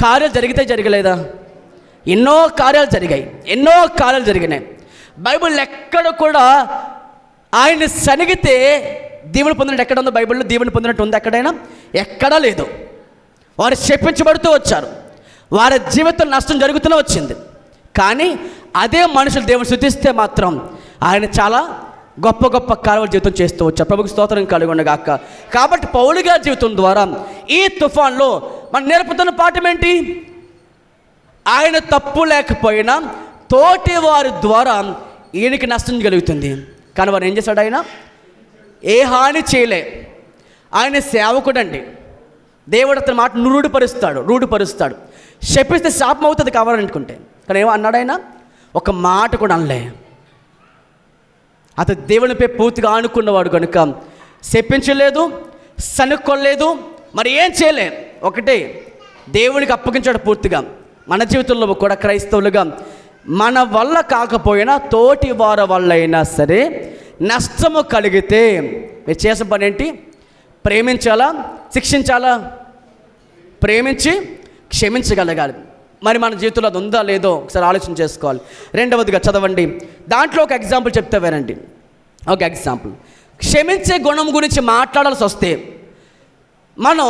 కార్యాలు జరగలేదా? ఎన్నో కార్యాలు జరిగినాయి. బైబిల్ ఎక్కడ కూడా ఆయన్ని సనిగితే దీవెన పొందినట్టు ఎక్కడ ఉందో? బైబిల్లో దీవెన పొందినట్టు ఉంది ఎక్కడైనా? ఎక్కడా లేదు. వారు శపించబడుతూ వచ్చారు, వారి జీవితం నష్టం జరుగుతూనే వచ్చింది. కానీ అదే మనుషులు దేవుని స్తుతిస్తే మాత్రం ఆయన చాలా గొప్ప గొప్ప కార్యాలు జీవితం చేస్తూ వచ్చారు. ప్రభుకి స్తోత్రం కలుగునగాక. కాబట్టి పౌలు గారి జీవితం ద్వారా ఈ తుఫాన్లో మనం నేర్పుతున్న పాఠం ఏంటి? ఆయన తప్పు లేకపోయినా తోటి వారి ద్వారా ఈయనకి నష్టం కలుగుతుంది. కానీ వారు ఏం చేశాడు? ఆయన ఏ హాని చేయలే. ఆయన సేవకుడండి. దేవుడు అతని మాట రూఢిపరుస్తాడు. శపిస్తే శాపం అవుతుంది కావాలనుకుంటే. కానీ ఏమో అన్నాడు ఆయన? ఒక మాట కూడా అనలే. అతను దేవునిపై పూర్తిగా ఆనుకున్నవాడు కనుక శపించలేదు, సనుక్కోలేదు, మరి ఏం చేయలే. ఒకటే దేవునికి అప్పగించాడు పూర్తిగా. మన జీవితంలో కూడా క్రైస్తవులుగా మన వల్ల కాకపోయినా తోటి వారి వల్ల అయినా సరే నష్టము కలిగితే మీరు చేసే పని ఏంటి? ప్రేమించాలా, శిక్షించాలా? ప్రేమించి క్షమించగలగాలి. మరి మన జీవితంలో అది ఉందా లేదో ఒకసారి ఆలోచన చేసుకోవాలి. రెండవదిగా చదవండి, దాంట్లో ఒక ఎగ్జాంపుల్ చెప్తే వినండి. ఒక ఎగ్జాంపుల్, క్షమించే గుణం గురించి మాట్లాడాల్సి వస్తే మనం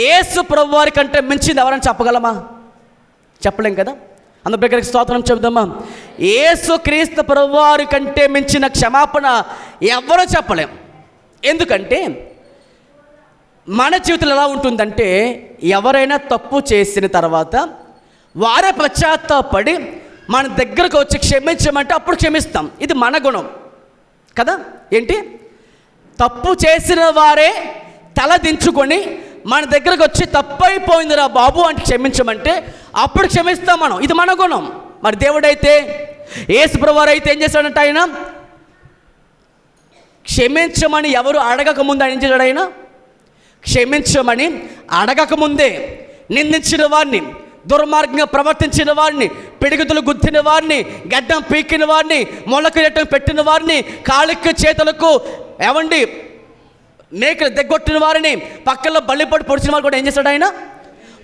యేసు ప్రభువారి కంటే మించింది ఎవరైనా చెప్పగలమా? చెప్పలేం కదా. అందరి దగ్గరికి స్తోత్రం చెబుదామా? యేసు క్రీస్తు ప్రభువారి కంటే మించిన క్షమాపణ ఎవరో చెప్పలేం. ఎందుకంటే మన జీవితంలో ఎలా ఉంటుందంటే, ఎవరైనా తప్పు చేసిన తర్వాత వారే పశ్చాత్తాపడి మన దగ్గరకు వచ్చి క్షమించమంటే అప్పుడు క్షమిస్తాం. ఇది మన గుణం కదా. ఏంటి? తప్పు చేసిన వారే తల దించుకొని మన దగ్గరకు వచ్చి తప్పైపోయిందిరా బాబు అంటే క్షమించమంటే అప్పుడు క్షమిస్తాం మనం. ఇది మన గుణం. మరి దేవుడైతే, యేసు ప్రభువారు అయితే ఏం చేశాడంటే, ఆయన క్షమించమని ఎవరు అడగకముందు ఆయన ఏం చేశాడు? ఆయన క్షమించమని అడగకముందే నిందించిన వారిని, దుర్మార్గంగా ప్రవర్తించిన వారిని, పిడిగుతులు గుద్దిన వారిని, గడ్డం పీకిన వారిని, మొలకలెట్టం పెట్టిన వారిని, కాళ్ళకు చేతులకు ఏమండి మేకలు దిగ్గొట్టిన వారిని, పక్కల్లో బల్లిపడి పొడిచిన వారు కూడా ఏం చేశాడు? ఆయన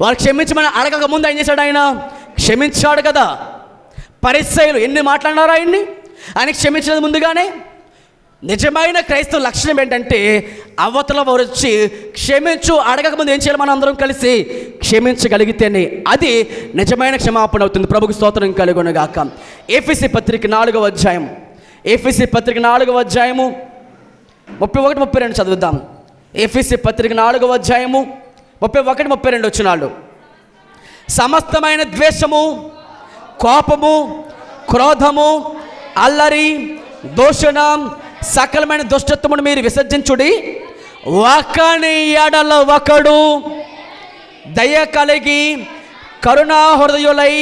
వారు క్షమించమని అడగక ముందు ఏం చేశాడు? ఆయన క్షమించాడు కదా. పరిసయ్యులు ఎన్ని మాట్లాడినారు ఆయన్ని, ఆయన క్షమించినది ముందుగానే. నిజమైన క్రైస్తవ లక్షణం ఏంటంటే, అవతల వారు వచ్చి క్షమించు అడగకముందు ఏం చేయాలి? మనం అందరం కలిసి క్షమించగలిగితేనే అది నిజమైన క్షమాపణ అవుతుంది. ప్రభుకు స్తోత్రం కలుగునుగాక. ఎఫెసీ పత్రిక 4వ అధ్యాయం, ఎఫెసీ పత్రిక 4వ అధ్యాయము 31, 32 చదువుదాం. ఎఫెసీ పత్రిక 4వ అధ్యాయము 31, 32 వచనాలు. సమస్తమైన ద్వేషము, కోపము, క్రోధము, అల్లరి, దూషణ, సకలమైన దుష్టత్వమును మీరు విసర్జించుడి. ఒకని ఎడల ఒకడు దయ కలిగి కరుణా హృదయులై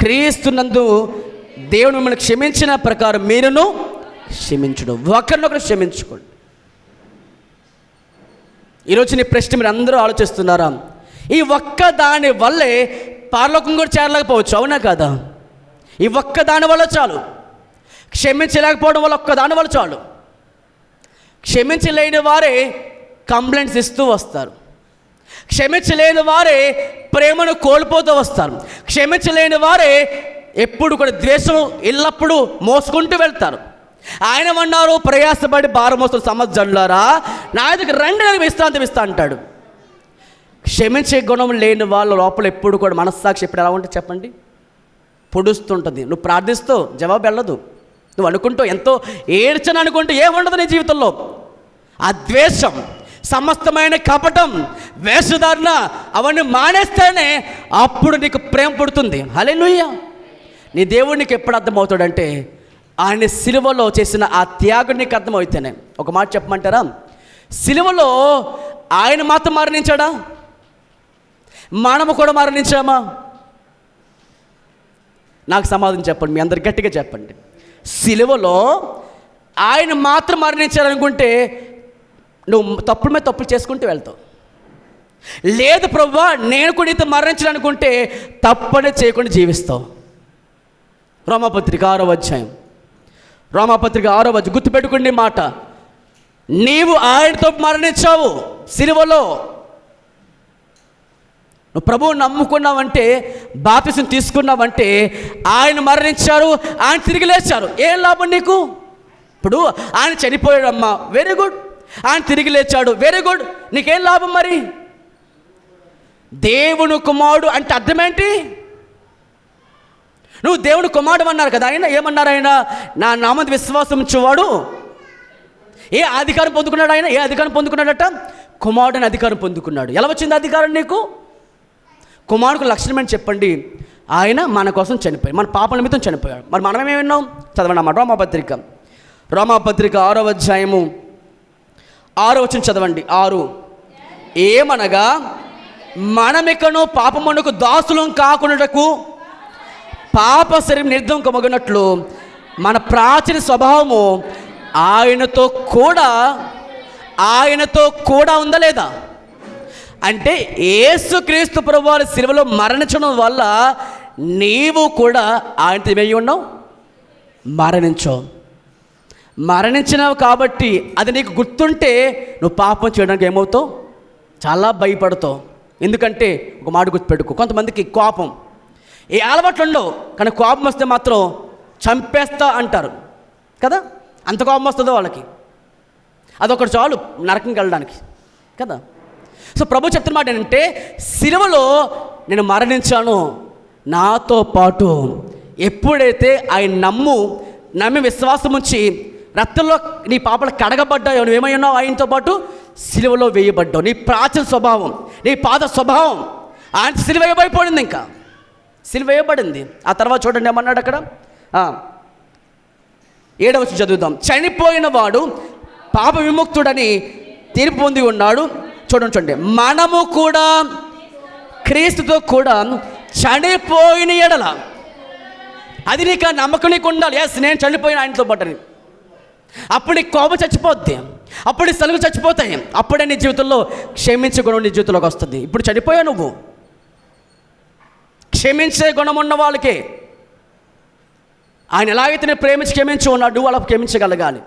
క్రీస్తునందు దేవుడు మిమ్మల్ని క్షమించిన ప్రకారం మీరును క్షమించుడు. ఒకరినొకరు క్షమించుకోండి. ఈరోజు నీ ప్రశ్న మీరు అందరూ ఆలోచిస్తున్నారా? ఈ ఒక్క దాని వల్లే పరలోకం కూడా చేరలేకపోవచ్చు, అవునా కదా? ఈ ఒక్క దాని వల్ల చాలు. క్షమించలేకపోవడం వల్ల ఒక్క దాని వల్ల చాలు. క్షమించలేని వారే కంప్లైంట్స్ ఇస్తూ వస్తారు. క్షమించలేని వారే ప్రేమను కోల్పోతూ వస్తారు. క్షమించలేని వారే ఎప్పుడు కూడా ద్వేషం ఎల్లప్పుడూ మోసుకుంటూ వెళ్తారు. ఆయన అన్నారు, ప్రయాసపడి భారం మోస్తున్న సమర్థులారా నా దగ్గర రండి, నాకు విశ్రాంతి ఇస్తా అంటాడు. క్షమించే గుణం లేని వాళ్ళ లోపల ఎప్పుడు కూడా మనస్సాక్షి ఎప్పుడు ఎలా ఉంటుంది చెప్పండి? పొడుస్తుంటుంది. నువ్వు ప్రార్థిస్తూ జవాబు వెళ్ళదు. నువ్వు అనుకుంటూ ఎంతో ఏడ్చని అనుకుంటూ ఏముండదు నీ జీవితంలో. ఆ ద్వేషం, సమస్తమైన కపటం, వేషధారణ అవన్నీ మానేస్తేనే అప్పుడు నీకు ప్రేమ పుడుతుంది. హల్లెలూయా. నీ దేవుడు నీకు ఎప్పుడు అర్థమవుతాడంటే, ఆయన సిలువలో చేసిన ఆ త్యాగం నీకు అర్థమవుతేనే. ఒక మాట చెప్పమంటారా? సిలువలో ఆయన మాత్రం మరణించాడా? మనము కూడా మరణించామా? నాకు సమాధానం చెప్పండి. మీ అందరు గట్టిగా చెప్పండి. సిలువలో ఆయన మాత్రం మరణించాలనుకుంటే నువ్వు తప్పుల మీద తప్పులు చేసుకుంటూ వెళ్తావు. లేదు ప్రభువా నేను కూడా ఇంత మరణించాలనుకుంటే తప్పనే చేయకుండా జీవిస్తావు. రోమాపత్రిక 6వ అధ్యాయం, రోమాపత్రిక 6వ అధ్యాయం గుర్తుపెట్టుకునే మాట. నీవు ఆయనతో మరణించావు సిలువలో. నువ్వు ప్రభువు నమ్ముకున్నావంటే, బాప్తిసం తీసుకున్నావంటే ఆయన మరణించారు, ఆయన తిరిగి లేచారు. ఏం లాభం నీకు? ఇప్పుడు ఆయన చనిపోయాడమ్మా, వెరీ గుడ్. ఆయన తిరిగి లేచాడు, వెరీ గుడ్. నీకేం లాభం మరి? దేవుని కుమారుడు అంటే అర్థం ఏంటి? నువ్వు దేవుని కుమారుడు అన్నారు కదా. ఆయన ఏమన్నారు? ఆయన నా నామం విశ్వాసం ఉంచేవాడు ఏ అధికారం పొందుకున్నాడు? ఆయన ఏ అధికారం పొందుకున్నాడట? కుమారుడు అని అధికారం పొందుకున్నాడు. ఎలా వచ్చింది అధికారం నీకు? కుమారుడికి లక్షణం ఏంటి చెప్పండి? ఆయన మన కోసం చనిపోయాడు, మన పాప నిమిత్తం చనిపోయాడు. మరి మనం ఏమి విన్నాం? చదవండి అన్నమాట. రోమాపత్రిక 6వ అధ్యాయము 6వ వచనం చదవండి. 6 ఏమనగా మనమికను పాపమునకు దాసులం కాకుండాకు పాప శరీరం నిర్ధంకమగినట్లు మన ప్రాచీన స్వభావము ఆయనతో కూడా ఉందా లేదా? అంటే యేసుక్రీస్తు ప్రభువారి సిలువలో మరణించడం వల్ల నీవు కూడా ఆయనతో ఏమై ఉన్నావు, మరణించినావు. కాబట్టి అది నీకు గుర్తుంటే నువ్వు పాపం చేయడానికి ఏమవుతావు, చాలా భయపడతావు. ఎందుకంటే ఒక మాట గుర్తుపెట్టుకో, కొంతమందికి కోపం ఏ అలవాట్లు ఉండవు, కానీ కోపం వస్తే మాత్రం చంపేస్తా అంటారు కదా. అంత కోపం వస్తుందో వాళ్ళకి, అదొకటి చాలు నరకంకి వెళ్ళడానికి కదా. సో ప్రభు చెప్తున్న మాట ఏంటంటే, సిలువలో నేను మరణించాను, నాతో పాటు ఎప్పుడైతే ఆయన నమ్మి విశ్వాసం ఉంచి రక్తంలో నీ పాపలు కడగబడ్డాయో, నువ్వేమై ఉన్నావు, ఆయనతో పాటు సిలువలో వేయబడ్డావు. నీ ప్రాచీన స్వభావం, నీ పాత స్వభావం ఆయన సిలువ వేయబడిపోయింది, ఇంకా సిలువ వేయబడింది. ఆ తర్వాత చూడండి ఏమన్నాడు అక్కడ, 7వ వచనం చదువుదాం. చనిపోయిన వాడు పాప విముక్తుడని తీర్పు పొంది ఉన్నాడు. చూడండి, మనము కూడా క్రీస్తుతో కూడా చనిపోయిన ఎడల, అది నీకు నమ్మకం నీకు ఉండాలి. ఎస్, నేను చనిపోయిన ఆయనతో పాటని. అప్పుడు నీ కోపం చచ్చిపోద్ది, అప్పుడు నీ సలుగు చచ్చిపోతాయి, అప్పుడే నీ జీవితంలో క్షమించే గుణం నీ జీవితంలోకి వస్తుంది. ఇప్పుడు చనిపోయావు నువ్వు. క్షమించే గుణం ఉన్న వాళ్ళకే ఆయన ఎలాగైతే నేను ప్రేమించి క్షమించి ఉన్నాడు, నువ్వు అలా క్షమించగలగాలి.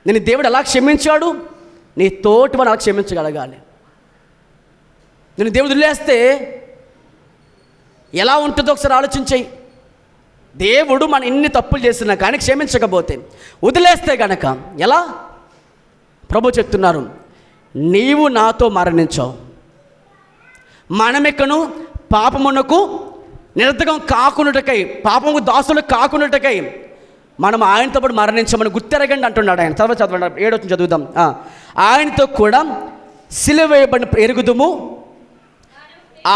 నేను దేవుడు ఎలా క్షమించాడు, నీ తోటి మనం అలా క్షమించగలగాలి. నేను దేవుడు వదిలేస్తే ఎలా ఉంటుందో ఒకసారి ఆలోచించేయి. దేవుడు మన ఇన్ని తప్పులు చేసినా కానీ క్షమించకపోతే, వదిలేస్తే గనక ఎలా? ప్రభు చెప్తున్నారు, నీవు నాతో మరణించావు, మనమిక్కను పాపమునకు నిరర్ధకం కాకున్నటకై, పాపము దాసులు కాకున్నటకై మనం ఆయనతో పాటు మరణించామని గుర్తెరగండి అంటున్నాడు ఆయన. తర్వాత చదవండి, 7వ వచనం చదువుదాం. ఆయనతో కూడా సిలువ వేయబడిన ఎరుగుదుము,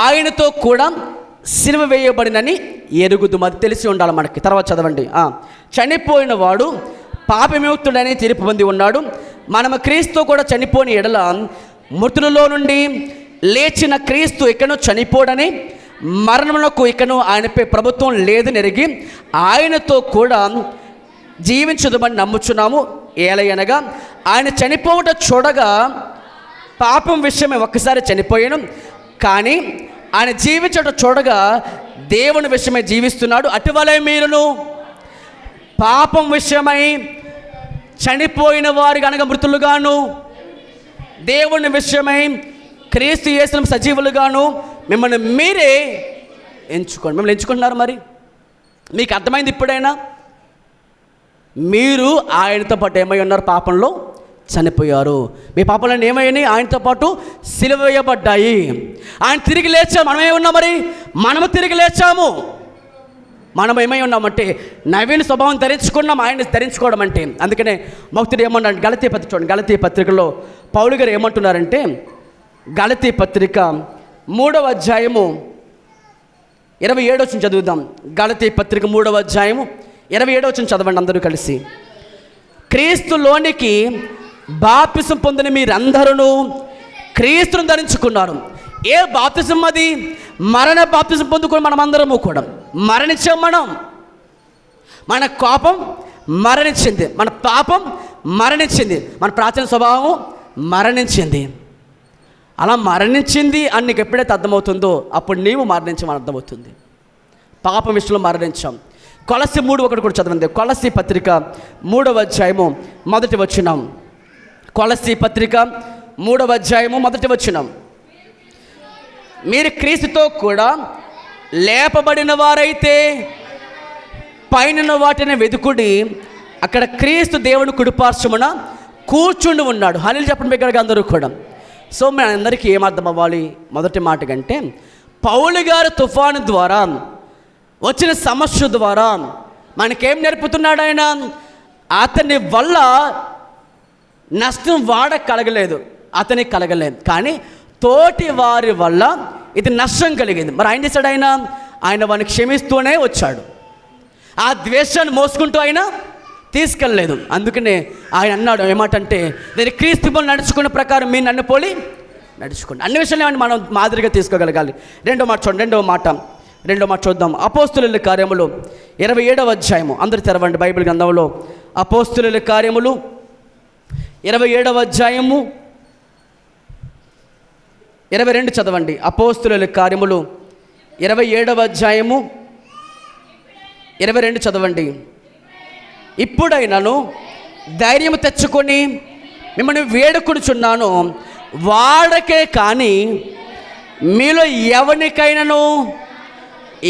ఆయనతో కూడా సిలువ వేయబడినని ఎరుగుదుము, అది తెలిసి ఉండాలి మనకి. తర్వాత చదవండి, చనిపోయిన వాడు పాప విముక్తుడని తీర్పు పొంది ఉన్నాడు. మనము క్రీస్తు కూడా చనిపోని ఎడల మృతులలో నుండి లేచిన క్రీస్తు ఇకను చనిపోడని, మరణమునకు ఇకను ఆయనపై ప్రభుత్వం లేదని ఎరిగి ఆయనతో కూడా జీవించదుమని నమ్ముచున్నాము. ఏలయనగా ఆయన చనిపోవట చూడగా పాపం విషయమే ఒక్కసారి చనిపోయాను, కానీ ఆయన జీవించట చూడగా దేవుని విషయమై జీవిస్తున్నాడు. అటువలే మీరును పాపం విషయమై చనిపోయిన వారు కనుక మృతులుగాను, దేవుని విషయమై క్రీస్తు యేసును సజీవులుగాను మిమ్మల్ని మీరే ఎంచుకోండి. మిమ్మల్ని ఎంచుకుంటున్నారు. మరి మీకు అర్థమైంది ఇప్పుడైనా? మీరు ఆయనతో పాటు ఏమై ఉన్నారు, పాపంలో చనిపోయారు. మీ పాపాలన్నీ ఏమైనాయి, ఆయనతో పాటు సిలువ వేయబడ్డాయి. ఆయన తిరిగి లేచాము. మనమే ఉన్నాం, మరి మనము తిరిగి లేచాము. మనం ఏమై ఉన్నామంటే నవీన స్వభావం ధరించుకున్నాం, ఆయన్ని ధరించుకోవడం అంటే. అందుకనే భక్తుడు ఏమన్నాడు, గలతీ పత్రిక చూడండి, గలతీ పత్రికలో పౌలు గారు ఏమంటున్నారంటే, గలతీ పత్రిక 3వ అధ్యాయము 27వ వచనం చదువుదాం. గలతీ పత్రిక 3వ అధ్యాయము 27వ వచనం చదవండి అందరూ కలిసి. క్రీస్తులోనికి బాప్తిసం పొందిన మీరందరూ క్రీస్తును ధరించుకున్నారు. ఏ బాప్తిసం అది? మరణ బాప్తిసం పొందుకుని మనమందరము కూడా మరణించాం. మన కోపం మరణించింది, మన పాపం మరణించింది, మన ప్రాచీన స్వభావం మరణించింది. అలా మరణించింది అని నీకు ఎప్పుడైతే అర్థమవుతుందో అప్పుడు నీవు మరణించమని అర్థమవుతుంది. పాపం విషయంలో మరణించాం. కొలస్సీ 3:1 కూడా చదవండి. కొలస్సీ పత్రిక 3వ అధ్యాయము 1వ వచనం. కొలస్సీ పత్రిక 3వ అధ్యాయము 1వ వచనం. మీరు క్రీస్తుతో కూడా లేపబడిన వారైతే పైన వాటిని వెతుకుడి, అక్కడ క్రీస్తు దేవుని కుడిపార్శ్వమున కూర్చుండి ఉన్నాడు. హల్లెలూయా చెప్పండి బిగ్గరగా అందరూ కూడా. సో మనందరికీ ఏమర్థం అవ్వాలి? మొదటి మాట కంటే పౌలు గారు తుఫాను ద్వారా వచ్చిన సమస్య ద్వారా మనకేం నేర్పుతున్నాడు ఆయన? అతని వల్ల నష్టం కలగలేదు, అతనికి కలగలేదు, కానీ తోటి వారి వల్ల ఇది నష్టం కలిగింది. మరి ఆయన చేశాడు, ఆయన వాడిని క్షమిస్తూనే వచ్చాడు. ఆ ద్వేషాన్ని మోసుకుంటూ ఆయన తీసుకెళ్ళలేదు. అందుకనే ఆయన అన్నాడు ఏమాటంటే, నేను క్రీస్తు నడుచుకున్న ప్రకారం మీరు నన్ను పోలి నడుచుకోండి. అన్ని విషయాలు మనం మాదిరిగా తీసుకోగలగాలి. రెండో మాట చూడండి, రెండో మాట చూద్దాం. అపోస్తుల కార్యములు 27వ అధ్యాయము. అందరు తెరవండి బైబిల్ గ్రంథంలో. అపోస్తుల కార్యములు 27వ అధ్యాయము 22 చదవండి. అపోస్తుల కార్యములు 27వ అధ్యాయము 22 చదవండి. ఇప్పుడైనను ధైర్యం తెచ్చుకొని మిమ్మల్ని వేడుకొనుచున్నాను, వాడకే కానీ మీలో ఎవరికైనాను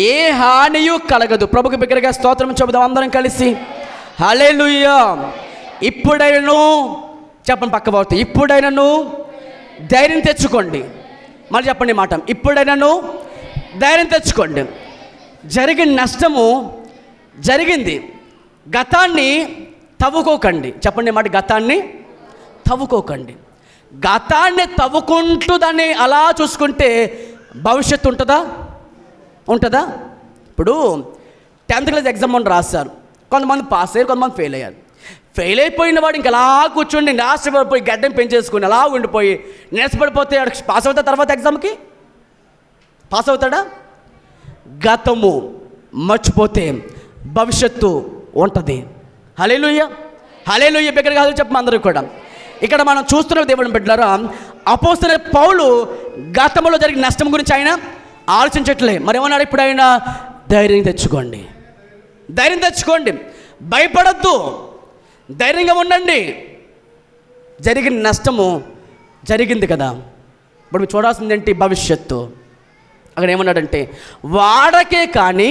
ఏ హానియు కలగదు. ప్రభుకి బిగ్గరగా స్తోత్రం చెబుదాం అందరం కలిసి. హల్లెలూయా. ఇప్పుడైనను చెప్పండి, పక్క పోతే ఇప్పుడైనను ధైర్యం తెచ్చుకోండి. మళ్ళీ చెప్పండి మాట, ఇప్పుడైనను ధైర్యం తెచ్చుకోండి. జరిగిన నష్టము జరిగింది, గతాన్ని తవ్వుకోకండి. చెప్పండి మాట, గతాన్ని తవ్వుకోకండి. గతాన్ని తవ్వుకుంటూ దాన్ని అలా చూసుకుంటే భవిష్యత్తు ఉంటుందా? ఇప్పుడు 10th క్లాస్ ఎగ్జామ్ అని రాశారు, కొంతమంది పాస్ అయ్యారు, కొంతమంది ఫెయిల్ అయ్యారు. ఫెయిల్ అయిపోయిన వాడు ఇంకా అలా కూర్చోండి, నాశపడిపోయి గడ్డం పెంచేసుకుని అలా ఉండిపోయి నీరసపడిపోతే పాస్ అవుతా తర్వాత ఎగ్జామ్కి పాస్ అవుతాడా? గతము మర్చిపోతే భవిష్యత్తు ఉంటుంది. హల్లెలూయా. హల్లెలూయా. బిగ్గరగా చెప్పమ అందరూ కూడా. ఇక్కడ మనం చూస్తున్న దేవుని బిడ్డలారా, అపోస్తలుడైన పౌలు గతంలో జరిగిన నష్టం గురించి ఆయన ఆలోచించట్లే. మరేమన్నాడు? ఇప్పుడు ఆయన ధైర్యం తెచ్చుకోండి, ధైర్యం తెచ్చుకోండి, భయపడద్దు, ధైర్యంగా ఉండండి. జరిగిన నష్టము జరిగింది కదా, ఇప్పుడు మీరు చూడాల్సింది ఏంటి? భవిష్యత్తు. అక్కడ ఏమన్నాడంటే, వాడకే కానీ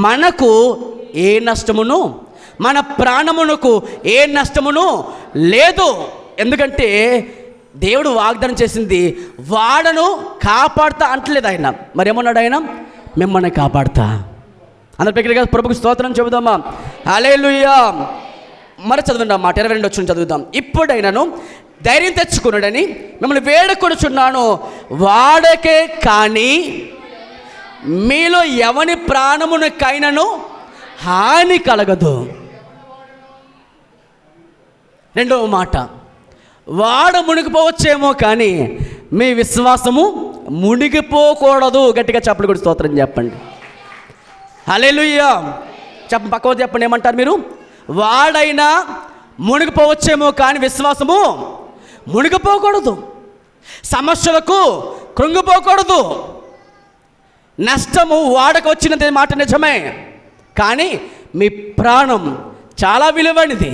మనకు ఏ నష్టమును, మన ప్రాణమునకు ఏ నష్టమును లేదు. ఎందుకంటే దేవుడు వాగ్దానం చేసింది, వాడను కాపాడుతా అంటలేదు ఆయన. మరేమన్నాడు ఆయన? మిమ్మల్ని కాపాడుతా. అందరి దగ్గరగా ప్రభుకు స్తోత్రం చెబుదామా? హల్లెలూయా. మరి చదవండి ఆ మాట, 22 వచ్చిన చదువుదాం. ఇప్పుడైనను ధైర్యం తెచ్చుకున్నాడని మిమ్మల్ని వేడుకొనుచున్నాను, వాడకే కానీ మీలో ఎవని ప్రాణమునకైనను హాని కలగదు. రెండవ మాట, వాడు మునిగిపోవచ్చేమో కానీ మీ విశ్వాసము మునిగిపోకూడదు. గట్టిగా చప్పట్లు కూడా స్తోత్రం చెప్పండి. హల్లెలూయా. పక్కవ చెప్పండి, ఏమంటారు మీరు? వాడైనా మునిగిపోవచ్చేమో కానీ విశ్వాసము మునిగిపోకూడదు, సమస్యలకు కృంగిపోకూడదు. నష్టము వాడకు వచ్చినది మాట నిజమే, కానీ మీ ప్రాణం చాలా విలువైనది.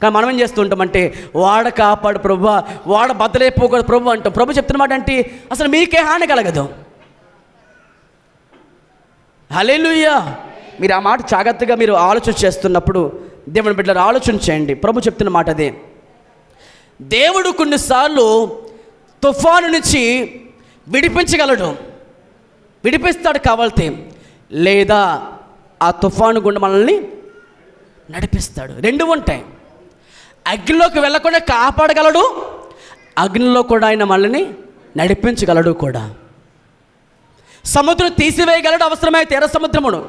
కానీ మనం ఏం చేస్తూ ఉంటామంటే, వాడ కాపాడు ప్రభువా, వాడ బద్దలైపోకూడదు ప్రభు అంటాం. ప్రభు చెప్తున్న మాట అంటే అసలు మీకే హాని కలగదు. హల్లెలూయా. మీరు ఆ మాట జాగ్రత్తగా మీరు ఆలోచన చేస్తున్నప్పుడు దేవుని బిడ్డలు ఆలోచన చేయండి. ప్రభు చెప్తున్న మాట అదే. దేవుడు కొన్నిసార్లు తుఫాను నుంచి విడిపించగలడు, విడిపిస్తాడు కావాలితే, లేదా ఆ తుఫాను గుండా మనల్ని నడిపిస్తాడు. రెండు ఉంటాయి. అగ్నిలోకి వెళ్ళకుండా కాపాడగలడు, అగ్నిలో కూడా ఆయన మనల్ని నడిపించగలడు కూడా. సముద్రం తీసివేయగలడు అవసరమైతే, ఎర్ర సముద్రమును,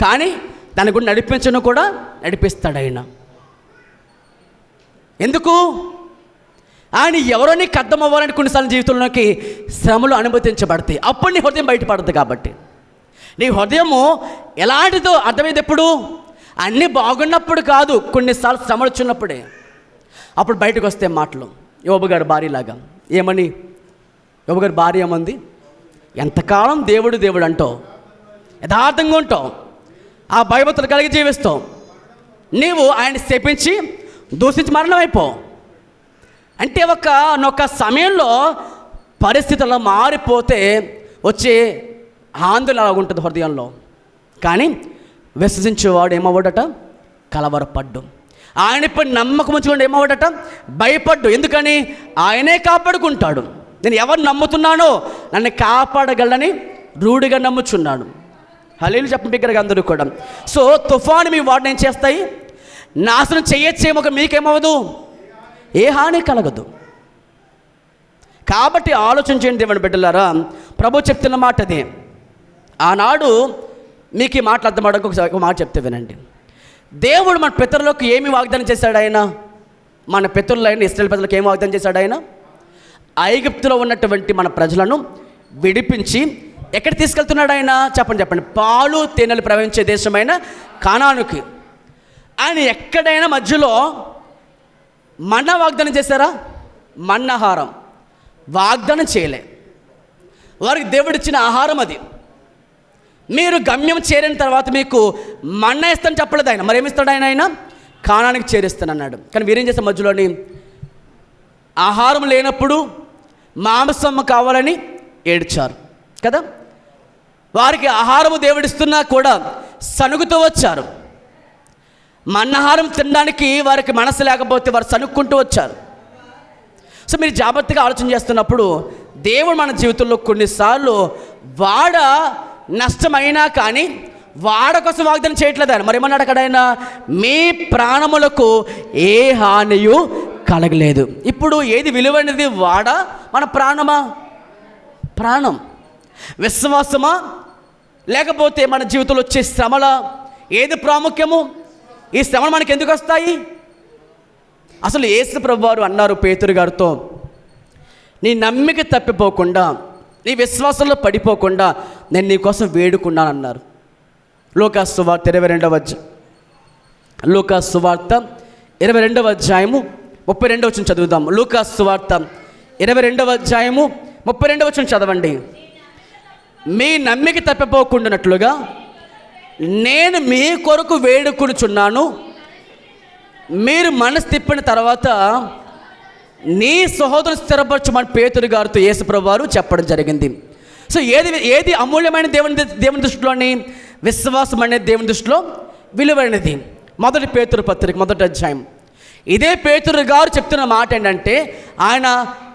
కానీ దాని కూడా నడిపించను కూడా నడిపిస్తాడు ఆయన. ఎందుకు? ఆయన ఎవరో నీకు అర్థం అవ్వాలని కొన్నిసార్లు జీవితంలోకి శ్రమలు అనుమతించబడతాయి. అప్పుడు నీ హృదయం బయటపడుతుంది. కాబట్టి నీ హృదయము ఎలాంటిదో అర్థమైంది ఎప్పుడు? అన్నీ బాగున్నప్పుడు కాదు, కొన్నిసార్లు శ్రమలు వచ్చినప్పుడే. అప్పుడు బయటకు వస్తే మాటలు. యోబు గారి భార్యలాగా ఏమని? యోబు గారి భార్య ఏమంది? ఎంతకాలం దేవుడు దేవుడు అంటావు, యథార్థంగా ఉంటావు, ఆ భయభక్తులు కలిగి జీవిస్తావు, నీవు ఆయన శపించి దూషించి మరణం అయిపోవు అంటే ఒక సమయంలో పరిస్థితుల్లో మారిపోతే వచ్చే ఆందోళన అలా ఉంటుంది హృదయంలో. కానీ విశ్వసించేవాడు ఏమవ్వడట? కలవరపడ్డు. ఆయనపై నమ్మకం ఉంచుకుంటే ఏమవ్వడట? భయపడ్డు. ఎందుకని? ఆయనే కాపాడుకుంటాడు. నేను ఎవరు నమ్ముతున్నానో నన్ను కాపాడగలని రూఢిగా నమ్ముచున్నాను. హల్లెలూయా చెప్పండి బిగ్గరగా అందరూ కూడా. సో తుఫాను మీ వాటిని ఏం చేస్తాయి? నాశనం చేయొచ్చేమో, మీకేమవ్వదు, ఏ హాని కలగదు. కాబట్టి ఆలోచన చేయండి దేవుని బిడ్డలారా. ప్రభు చెప్తున్న మాట అదే. ఆనాడు మీకు ఈ మాటలు అర్థమవడానికి ఒక మాట చెప్తే వినండి. దేవుడు మన పితరులకు ఏమి వాగ్దానం చేశాడు ఆయన? మన పితరులైన ఇశ్రాయేలు ప్రజలకు ఏమి వాగ్దానం చేశాడు ఆయన? ఐగుప్తులో ఉన్నటువంటి మన ప్రజలను విడిపించి ఎక్కడ తీసుకెళ్తున్నాడు ఆయన? చెప్పండి. పాలు తేనెలు ప్రవహించే దేశమైన కానానుకి. ఆయన ఎక్కడైనా మధ్యలో మన్నా వాగ్దానం చేశారా? మన్నాహారం వాగ్దానం చేయలే. వారికి దేవుడిచ్చిన ఆహారం అది. మీరు గమ్యం చేరిన తర్వాత మీకు మన్నా ఇస్తాను చెప్పలేదు ఆయన. మరి ఏమిస్తాడు ఆయన కానానికి చేరిస్తానన్నాడు. కానీ వీరేం చేస్తే మధ్యలోని ఆహారం లేనప్పుడు మాంసం కావాలని ఏడ్చారు కదా. వారికి ఆహారము దేవుడిస్తున్నా కూడా సనుగుతూ వచ్చారు. మన్నాహారం తినడానికి వారికి మనసు లేకపోతే వారు సనుక్కుంటూ వచ్చారు. సో మీరు జాగ్రత్తగా ఆలోచన చేస్తున్నప్పుడు దేవుడు మన జీవితంలో కొన్నిసార్లు వాడ నష్టమైనా కానీ వాడ కోసం వాగ్దానం చేయట్లేదు ఆయన. మరి ఏమన్నాడు అక్కడ ఆయన? మీ ప్రాణములకు ఏ హానియు కలగలేదు. ఇప్పుడు ఏది విలువైనది? వాడ, మన ప్రాణమా? ప్రాణం. విశ్వాసమా లేకపోతే మన జీవితంలో వచ్చే శ్రమల? ఏది ప్రాముఖ్యము? ఈ శ్రమలు మనకి ఎందుకు వస్తాయి? అసలు యేసు ప్రభువారు అన్నారు పేతురు గారితో, నీ నమ్మిక తప్పిపోకుండా, నీ విశ్వాసంలో పడిపోకుండా నేను నీ కోసం వేడుకున్నాను అన్నారు. లూకాసు సువార్త 22వ అధ్యాయం, లూకాసు సువార్త 22వ అధ్యాయము 32వ వచనం చదువుదాం. లూకాసు సువార్త 22వ అధ్యాయము 32వ వచనం చదవండి. మీ నమ్మిక తప్పిపోకుండానట్లుగా నేను మీ కొరకు వేడుకునుచున్నాను. మీరు మనసు తిప్పిన తర్వాత నీ సహోదరుని స్థిరపరచమని పేతురు గారితో యేసు ప్రభువారు చెప్పడం జరిగింది. సో ఏది అమూల్యమైన దేవుని దృష్టిలోని? విశ్వాసం అనేది దేవుని దృష్టిలో విలువైనది. మొదటి పేతురు పత్రిక 1వ అధ్యాయం. ఇదే పేతురు గారు చెప్తున్న మాట ఏంటంటే, ఆయన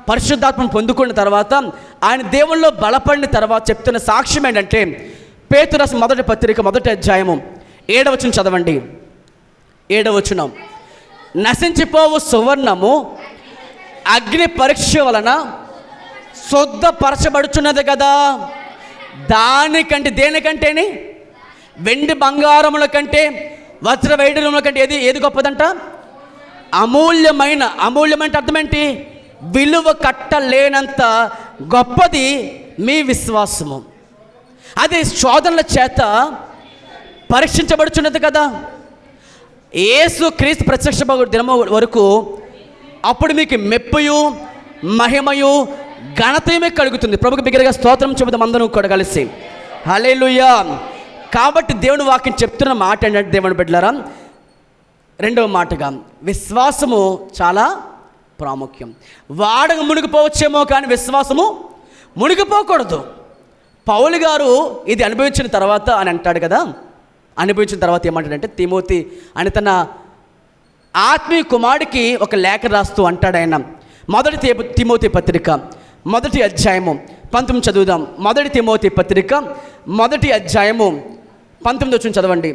పరిశుద్ధాత్మను పొందుకున్న తర్వాత, ఆయన దేవుల్లో బలపడిన తర్వాత చెప్తున్న సాక్ష్యం ఏంటంటే, పేతురు రాసిన మొదటి పత్రిక 1వ అధ్యాయము 7వ వచనం చదవండి. 7వ వచనం. నశించిపోవు సువర్ణము అగ్ని పరీక్ష వలన శుద్ధపరచబడుచున్నది కదా. దానికంటే, దేనికంటేని? వెండి బంగారముల కంటే, వజ్ర వైడూర్యముల కంటే ఏది గొప్పదంట? అమూల్యమైన. అమూల్యమైన అర్థం ఏంటి? విలువ కట్టలేనంత గొప్పది మీ విశ్వాసము. అది శోధనల చేత పరీక్షించబడుచున్నది కదా. యేసు క్రీస్తు ప్రత్యక్ష దినము వరకు అప్పుడు మీకు మెప్పుయు మహిమయు ఘనతయమే కలుగుతుంది. ప్రభుకి బిగ్గరగా స్తోత్రం చెబుతాం అందరం కూడా కలిసి. హల్లెలూయా. కాబట్టి దేవుని వాక్యం చెప్తున్న మాట ఏంటంటే, దేవుని బిడ్డలారా, రెండవ మాటగా విశ్వాసము చాలా ప్రాముఖ్యం. వాడక మునిగిపోవచ్చేమో కానీ విశ్వాసము మునిగిపోకూడదు. పౌలు గారు ఇది అనుభవించిన తర్వాత అని అంటాడు కదా. అనుభవించిన తర్వాత ఏమంటాడంటే, తిమోతి అని తన ఆత్మీయ కుమారుడికి ఒక లేఖ రాస్తూ అంటాడు ఆయన. మొదటి తిమోతి పత్రిక 1వ అధ్యాయము 19 చదువుదాం. మొదటి తిమోతి పత్రిక 1వ అధ్యాయము 19 వచనం చదవండి.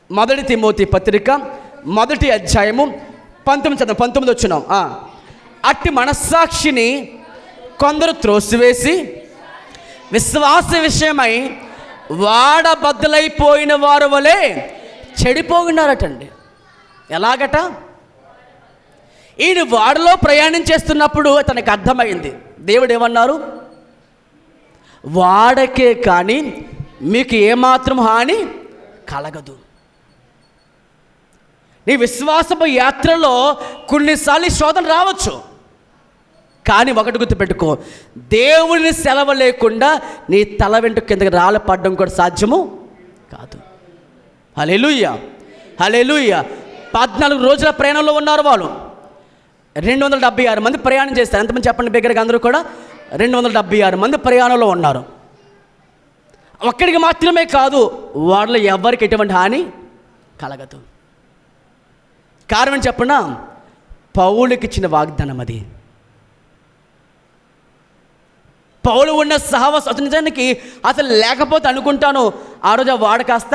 మొదటి తిమోతి పత్రిక 1వ అధ్యాయము 19 చదవండి. 19 వచనం. అట్టి మనస్సాక్షిని కొందరు త్రోసివేసి విశ్వాస విషయమై వాడబద్దలైపోయిన వారు వలె చెడిపోయినారటండి. ఎలాగట? ఈయన వాడలో ప్రయాణం చేస్తున్నప్పుడు తనకు అర్థమైంది. దేవుడు ఏమన్నారు? వాడకే కానీ మీకు ఏమాత్రం హాని కలగదు. నీ విశ్వాసపు యాత్రలో కొన్నిసార్లు శోధన రావచ్చు, కానీ ఒకటి గుర్తుపెట్టుకో, దేవుని సెలవు లేకుండా నీ తల వెంట కిందకి రాళ్ళ పడడం కూడా సాధ్యము కాదు. హల్లెలూయా, హల్లెలూయా. 14 రోజుల ప్రయాణంలో ఉన్నారు వాళ్ళు. 276 మంది ప్రయాణం చేస్తారు. ఎంతమంది చెప్పండి బిగ్గరగా? అందరూ కూడా 276 మంది ప్రయాణంలో ఉన్నారు. ఒక్కడికి మాత్రమే కాదు, వాళ్ళలో ఎవరికి ఎటువంటి హాని కలగదు. కారణం చెప్పనా? పౌలుకి ఇచ్చిన వాగ్దానం అది. పౌలు ఉన్న సహవాసం నిజానికి అసలు లేకపోతే అనుకుంటాను ఆ రోజు ఆ వాడ కాస్త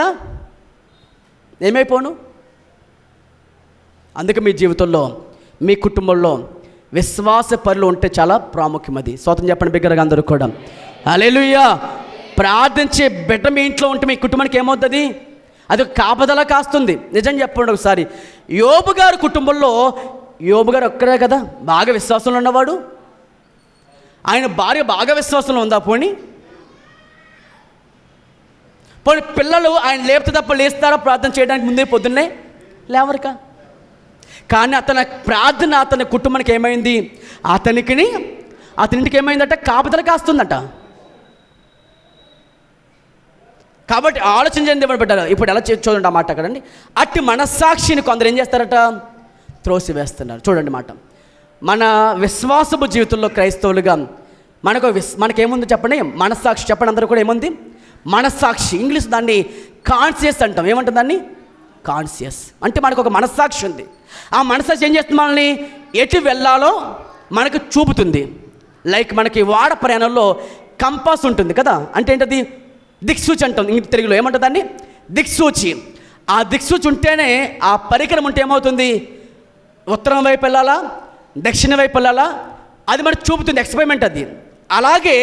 ఏమైపోను. అందుకే మీ జీవితంలో, మీ కుటుంబంలో విశ్వాస పరులు ఉంటే చాలా ప్రాముఖ్యం. అది స్తోత్రం చెప్పండి బిగ్గరగా అందరూ కూడా. హల్లెలూయా. ప్రార్థించే బిడ్డ మీ ఇంట్లో ఉంటే మీ కుటుంబానికి ఏమవుతుంది? అది కాపదలా కాస్తుంది. నిజం చెప్పండి ఒకసారి. యోబు గారు కుటుంబంలో, యోబు గారు ఒక్కరే కదా బాగా విశ్వాసంలో ఉన్నవాడు. ఆయన భార్య బాగా విశ్వాసంలో ఉందా? పోనీ పిల్లలు ఆయన లేపితే తప్ప లేస్తారా ప్రార్థన చేయడానికి? ముందే పొద్దున్నే లేవరుకా. కానీ అతని ప్రార్థన అతని కుటుంబానికి ఏమైంది? అతనింటికి ఏమైందట? కాపుదల కాస్తుందట. కాబట్టి ఆలోచన చేయండి దేవుని బిడ్డలారా. ఇప్పుడు ఎలా చూడండి ఆ మాట అక్కడండి. అట్టి మనస్సాక్షిని కొందరు ఏం చేస్తారట? త్రోసివేస్తున్నారు. చూడండి మాట. మన విశ్వాసపు జీవితంలో క్రైస్తవులుగా మనకేముంది చెప్పండి? మనస్సాక్షి. చెప్పండి అందరూ కూడా ఏముంది? మనస్సాక్షి. ఇంగ్లీష్ దాన్ని కాన్షియస్ అంటాం. ఏమంటాం దాన్ని? కాన్షియస్. అంటే మనకు ఒక మనస్సాక్షి ఉంది. ఆ మనస్సాక్షి ఏం చేస్తుంది? మనల్ని ఎటు వెళ్ళాలో మనకు చూపుతుంది. లైక్ మనకి వాడ ప్రయాణంలో కంపాస్ ఉంటుంది కదా, అంటే ఏంటది? దిక్సూచి అంటాం తెలుగులో. ఏమంటుంది దాన్ని? దిక్సూచి. ఆ దిక్సూచి ఉంటేనే, ఆ పరికరం ఉంటే ఏమవుతుంది? ఉత్తరం వైపు వెళ్ళాలా, దక్షిణ వైపు వెళ్ళాలా, అది మనకు చూపుతుంది. ఎక్స్పెరిమెంట్ అది. అలాగే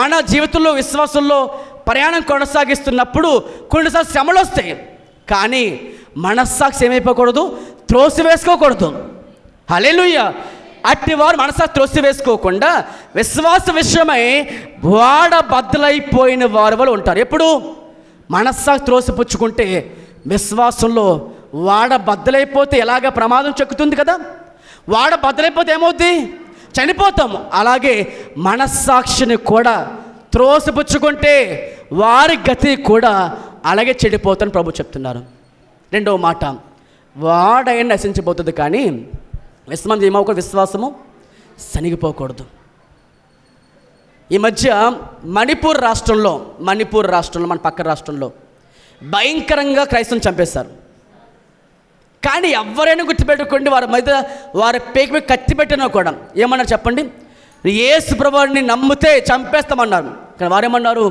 మన జీవితంలో విశ్వాసంలో ప్రయాణం కొనసాగిస్తున్నప్పుడు కొన్నిసార్లు శ్రమలు వస్తాయి, కానీ మనస్సాక్షి ఏమైపోకూడదు? త్రోసివేసుకోకూడదు. హల్లెలూయా. అట్టి వారు మనస్సాక్షి త్రోసివేసుకోకుండా విశ్వాస విషయమై వాడ బద్దలైపోయిన వారి వల్ల ఉంటారు. ఎప్పుడు? మనస్సాక్షి త్రోసిపుచ్చుకుంటే విశ్వాసంలో వాడ బద్దలైపోతే ఎలాగ ప్రమాదం చెక్కుతుంది కదా. వాడ బద్దలైపోతే ఏమవుద్ది? చనిపోతాము. అలాగే మనస్సాక్షిని కూడా త్రోసిపుచ్చుకుంటే వారి గతి కూడా అలాగే చెడిపోతుందని ప్రభు చెప్తున్నారు. రెండవ మాట, వాడైనా నశించిపోతుంది, కానీ విశ్వాసం ఏమవుకూడదు? విశ్వాసము సనిగిపోకూడదు. ఈ మధ్య మణిపూర్ రాష్ట్రంలో మన పక్క రాష్ట్రంలో భయంకరంగా క్రైస్తవం చంపేశారు. కానీ ఎవరైనా గుర్తుపెట్టుకోండి, వారి మీద వారి పేక మీద కత్తి పెట్టినా కూడా ఏమన్నారు చెప్పండి? యేసు ప్రభువుని నమ్మితే చంపేస్తామన్నారు. కానీ వారేమన్నారు?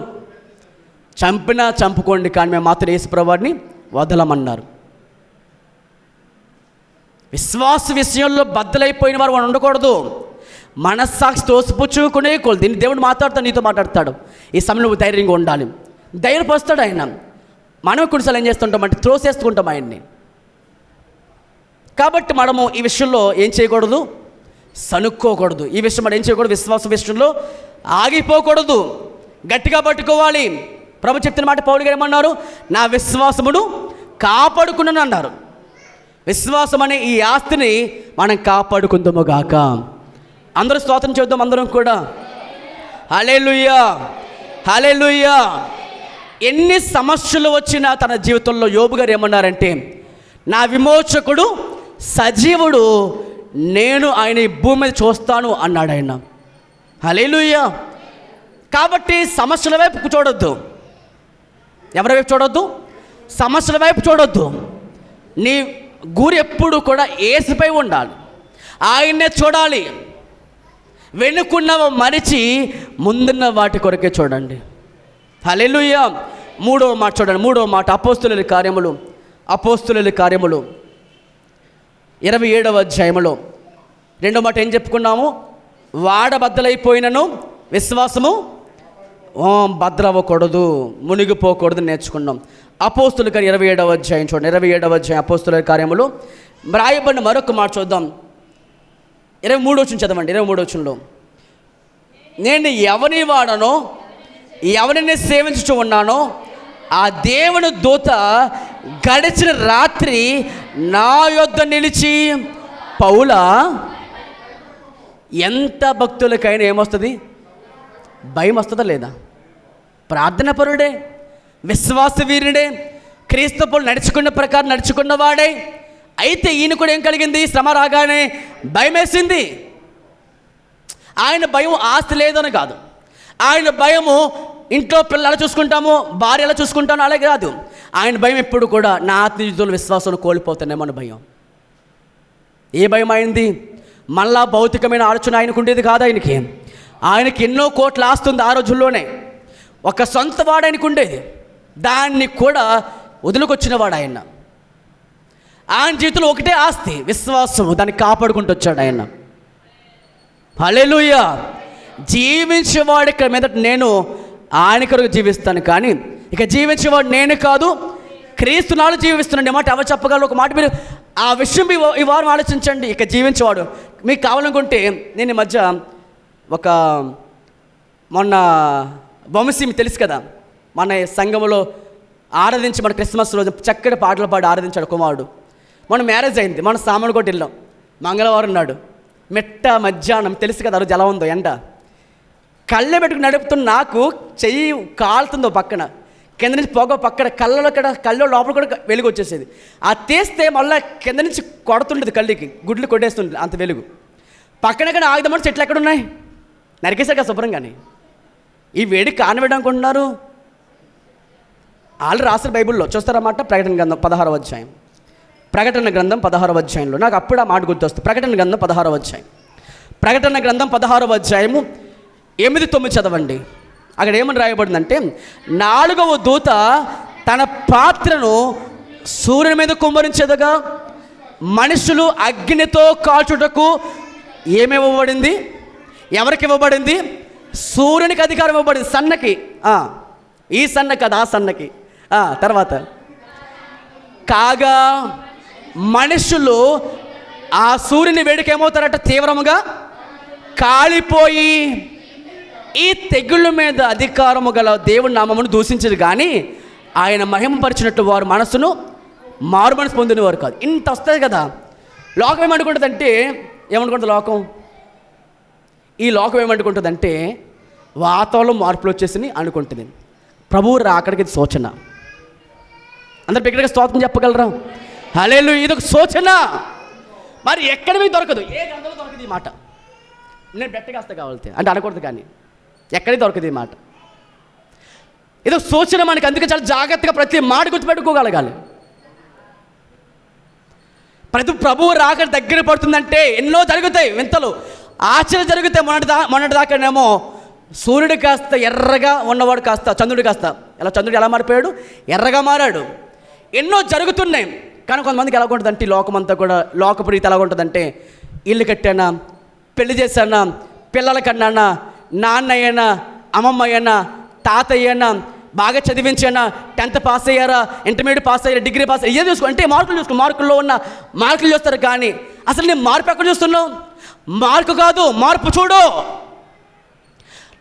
చంపినా చంపుకోండి, కానీ మేము మాత్రం యేసు ప్రభువుని వదలమన్నారు. విశ్వాస విషయంలో బద్దలైపోయిన వారు ఉండకూడదు. మనస్సాక్షి తోసిపుచ్చుకునే కోలు. దీన్ని దేవుడు మాట్లాడతాడు, నీతో మాట్లాడతాడు. ఈ సమయంలో నువ్వు ధైర్యంగా ఉండాలి. ధైర్యపరుస్తాడు ఆయన. మనం కొన్నిసార్లు ఏం చేస్తుంటామంటే త్రోసేసుకుంటాం ఆయన్ని. కాబట్టి మనము ఈ విషయంలో ఏం చేయకూడదు? సనుక్కోకూడదు. ఈ విషయం మనం ఏం చేయకూడదు? విశ్వాస విషయంలో ఆగిపోకూడదు, గట్టిగా పట్టుకోవాలి. ప్రభు చెప్తున్న మాట పౌలు గారు ఏమన్నారు? నా విశ్వాసమును కాపాడుకున్నాను అన్నారు. విశ్వాసం అనే ఈ ఆస్తిని మనం కాపాడుకుందాము గాక. అందరూ స్తోత్రం చేద్దాం అందరం కూడా. హల్లెలూయా, హల్లెలూయా. ఎన్ని సమస్యలు వచ్చినా తన జీవితంలో యోబు గారు ఏమన్నారంటే, నా విమోచకుడు సజీవుడు, నేను ఆయన ఈ భూమి మీద చూస్తాను అన్నాడు ఆయన. హల్లెలూయా. కాబట్టి సమస్యల వైపు చూడొద్దు. ఎవరి వైపు చూడొద్దు? సమస్యల వైపు చూడొద్దు. నీ గురి ఎప్పుడు కూడా యేసుపై ఉండాలి. ఆయన్నే చూడాలి. వెనుకున్నవ మరిచి ముందున్న వాటి కొరకే చూడండి. హల్లెలూయా. మూడవ మాట చూడండి. మూడవ మాట అపోస్తుల కార్యములు 27వ అధ్యాయములో రెండో మాట ఏం చెప్పుకున్నాము? వాడబద్దలైపోయినను విశ్వాసము భద్రవ్వకూడదు, మునిగిపోకూడదు నేర్చుకున్నాం. అపోస్తుల కార్యం 27వ అధ్యాయం చూడండి. 27వ అధ్యాయం అపోస్తుల కార్యములు రాయబడిన మరొక మాట చూద్దాం. 23వ వచనం చదవండి. 23వ వచనంలో, నేను ఎవని వాడనో ఎవరిని సేవించుచు ఉన్నానో ఆ దేవుని దూత గడిచిన రాత్రి నా యొద్ద నిలిచి, పౌలా, ఎంత భక్తులకైనా ఏమొస్తుంది? భయం వస్తుందా లేదా? ప్రార్థన పరుడే, విశ్వాస వీరుడే, క్రీస్తు పౌలు నడుచుకున్న ప్రకారం నడుచుకున్నవాడే. అయితే ఈయన కూడా ఏం కలిగింది? శ్రమ రాగానే భయం వేసింది. ఆయన భయం ఆస్తి లేదని కాదు. ఆయన భయము ఇంట్లో పిల్లలు చూసుకుంటాము, భార్య ఎలా చూసుకుంటాను అలాగే కాదు. ఆయన భయం ఎప్పుడు కూడా నా ఆత్మీయుల విశ్వాసం కోల్పోతానేమో అని భయం. ఏ భయం అయింది? మళ్ళా భౌతికమైన ఆలోచన ఆయనకు ఉండేది కాదు. ఆయనకి ఎన్నో కోట్ల ఆస్తుంది ఆ రోజుల్లోనే. ఒక సొంత వాడు ఆయనకు ఉండేది, దాన్ని కూడా వదులుకొచ్చిన వాడు ఆయన. ఆయన జీవితంలో ఒకటే ఆస్తి, విశ్వాసం. దాన్ని కాపాడుకుంటూ వచ్చాడు ఆయన. హల్లెలూయా. జీవించేవాడు ఇక్కడ మీద నేను ఆయన కొరకు జీవిస్తాను, కానీ ఇక జీవించేవాడు నేను కాదు, క్రీస్తు నాలో జీవిస్తున్నాడు మాట ఎవరు చెప్పగలరు? ఒక మాట మీరు ఆ విషయం ఈ వారం ఆలోచించండి. ఇక జీవించేవాడు మీకు కావాలనుకుంటే, నేను ఈ మధ్య మొన్న వంశీ తెలుసు కదా, మన సంఘంలో ఆరాధించి మన క్రిస్మస్ రోజు చక్కటి పాటలు పాడి ఆరాధించాడు కుమారుడు. మన మ్యారేజ్ అయింది, మన సామర్లకోట వెళ్ళాం. మంగళవారం నాడు మెట్ట మధ్యాహ్నం తెలుసు కదా, ఆ రోజు ఎలా ఉందో ఎండ. కళ్ళె పెట్టుకుని నడుపుతున్న నాకు చెయ్యి కాలుతుందో పక్కన. కింద నుంచి పొగ పక్కన కళ్ళలో లోపల కూడా వెలుగు వచ్చేసేది. ఆ తీస్తే మళ్ళీ కింద నుంచి కొడుతుండేది, కళ్ళకి గుడ్లు కొట్టేస్తుండేది అంత వెలుగు. పక్కన ఆగుదామంటే చెట్లు ఎక్కడ ఉన్నాయి, నరికేశారు కదా శుభ్రంగానే. ఈ వేడికి కానవేయడం అనుకుంటున్నారు. వాళ్ళు రాసిన బైబిల్లో చూస్తారన్నమాట. ప్రకటన గ్రంథం 16వ అధ్యాయం, ప్రకటన గ్రంథం 16వ అధ్యాయంలో నాకు అప్పుడు ఆ మాట గుర్తొస్తుంది. ప్రకటన గ్రంథం 16వ అధ్యాయం, ప్రకటన గ్రంథం 16వ అధ్యాయము 8-9 చదవండి. అక్కడ ఏమని రాయబడిందంటే, 4వ దూత తన పాత్రను సూర్యుని మీద కుమ్మరించేదగా మనుషులు అగ్నితో కాల్చుటకు ఏమివ్వబడింది, ఎవరికి ఇవ్వబడింది? సూర్యునికి అధికారం ఇవ్వబడింది. సన్నకి, ఈ సన్న కదా ఆ సన్నకి. తర్వాత కాగా మనుషులు ఆ సూర్యుని వేడికి ఏమవుతారట? తీవ్రముగా కాలిపోయి ఈ తెగుళ్ళ మీద అధికారము గల దేవుని నామమును దూషించరు, కానీ ఆయన మహిమపరిచినట్టు వారు మనసును మారు మనసు పొందినవారు కాదు. ఇంత వస్తుంది కదా. లోకం ఏమనుకుంటుందంటే, ఏమనుకుంటుంది లోకం? ఈ లోకం ఏమనుకుంటుందంటే వాతావరణం మార్పులు వచ్చేసి అనుకుంటుంది. ప్రభువు రాకడికి సూచన. అందరు బిగ్గరగా స్తోత్రం చెప్పగలరా? హల్లెలూయా. ఇది ఒక సూచన. మరి ఎక్కడ మీకు దొరకదు, ఏ గ్రంథంలో దొరకదు ఈ మాట. నేను బెట్టగాస్తా కావాలితే అంటే అనకూడదు, కానీ ఎక్కడికి దొరకదు ఈ మాట. ఇది ఒక సూచన మనకి. అందుకే చాలా జాగ్రత్తగా ప్రతి మాట గుర్తుపెట్టుకోగలగాలి. ప్రతి ప్రభువు రాకడ దగ్గర పడుతుందంటే ఎన్నో జరుగుతాయి, వింతలు ఆశ్చర్యం జరుగుతాయి. మొన్నటి దాకానేమో సూర్యుడు కాస్త ఎర్రగా ఉన్నవాడు కాస్త చంద్రుడు కాస్త చంద్రుడు ఎలా మారిపోయాడు? ఎర్రగా మారాడు. ఎన్నో జరుగుతున్నాయి. కానీ కొంతమందికి ఎలా ఉంటుందంటే, లోకమంతా కూడా లోకప్రీతి ఎలా ఉంటుందంటే, ఇల్లు కట్టానా, పెళ్లి చేశానా, పిల్లల కన్నానా, నాన్న అయ్యానా, అమ్మమ్మ అయ్యానా, తాతయ్య అయినా, బాగా చదివించానా, 10th పాస్ అయ్యారా, ఇంటర్మీడియట్ పాస్ అయ్యారా, డిగ్రీ పాస్ అయ్యే చూసుకో అంటే మార్కులు చూసుకో. మార్కుల్లో ఉన్న మార్కులు చూస్తారు, కానీ అసలు నేను మార్పు ఎక్కడ చూస్తున్నావు? మార్కు కాదు, మార్పు చూడు.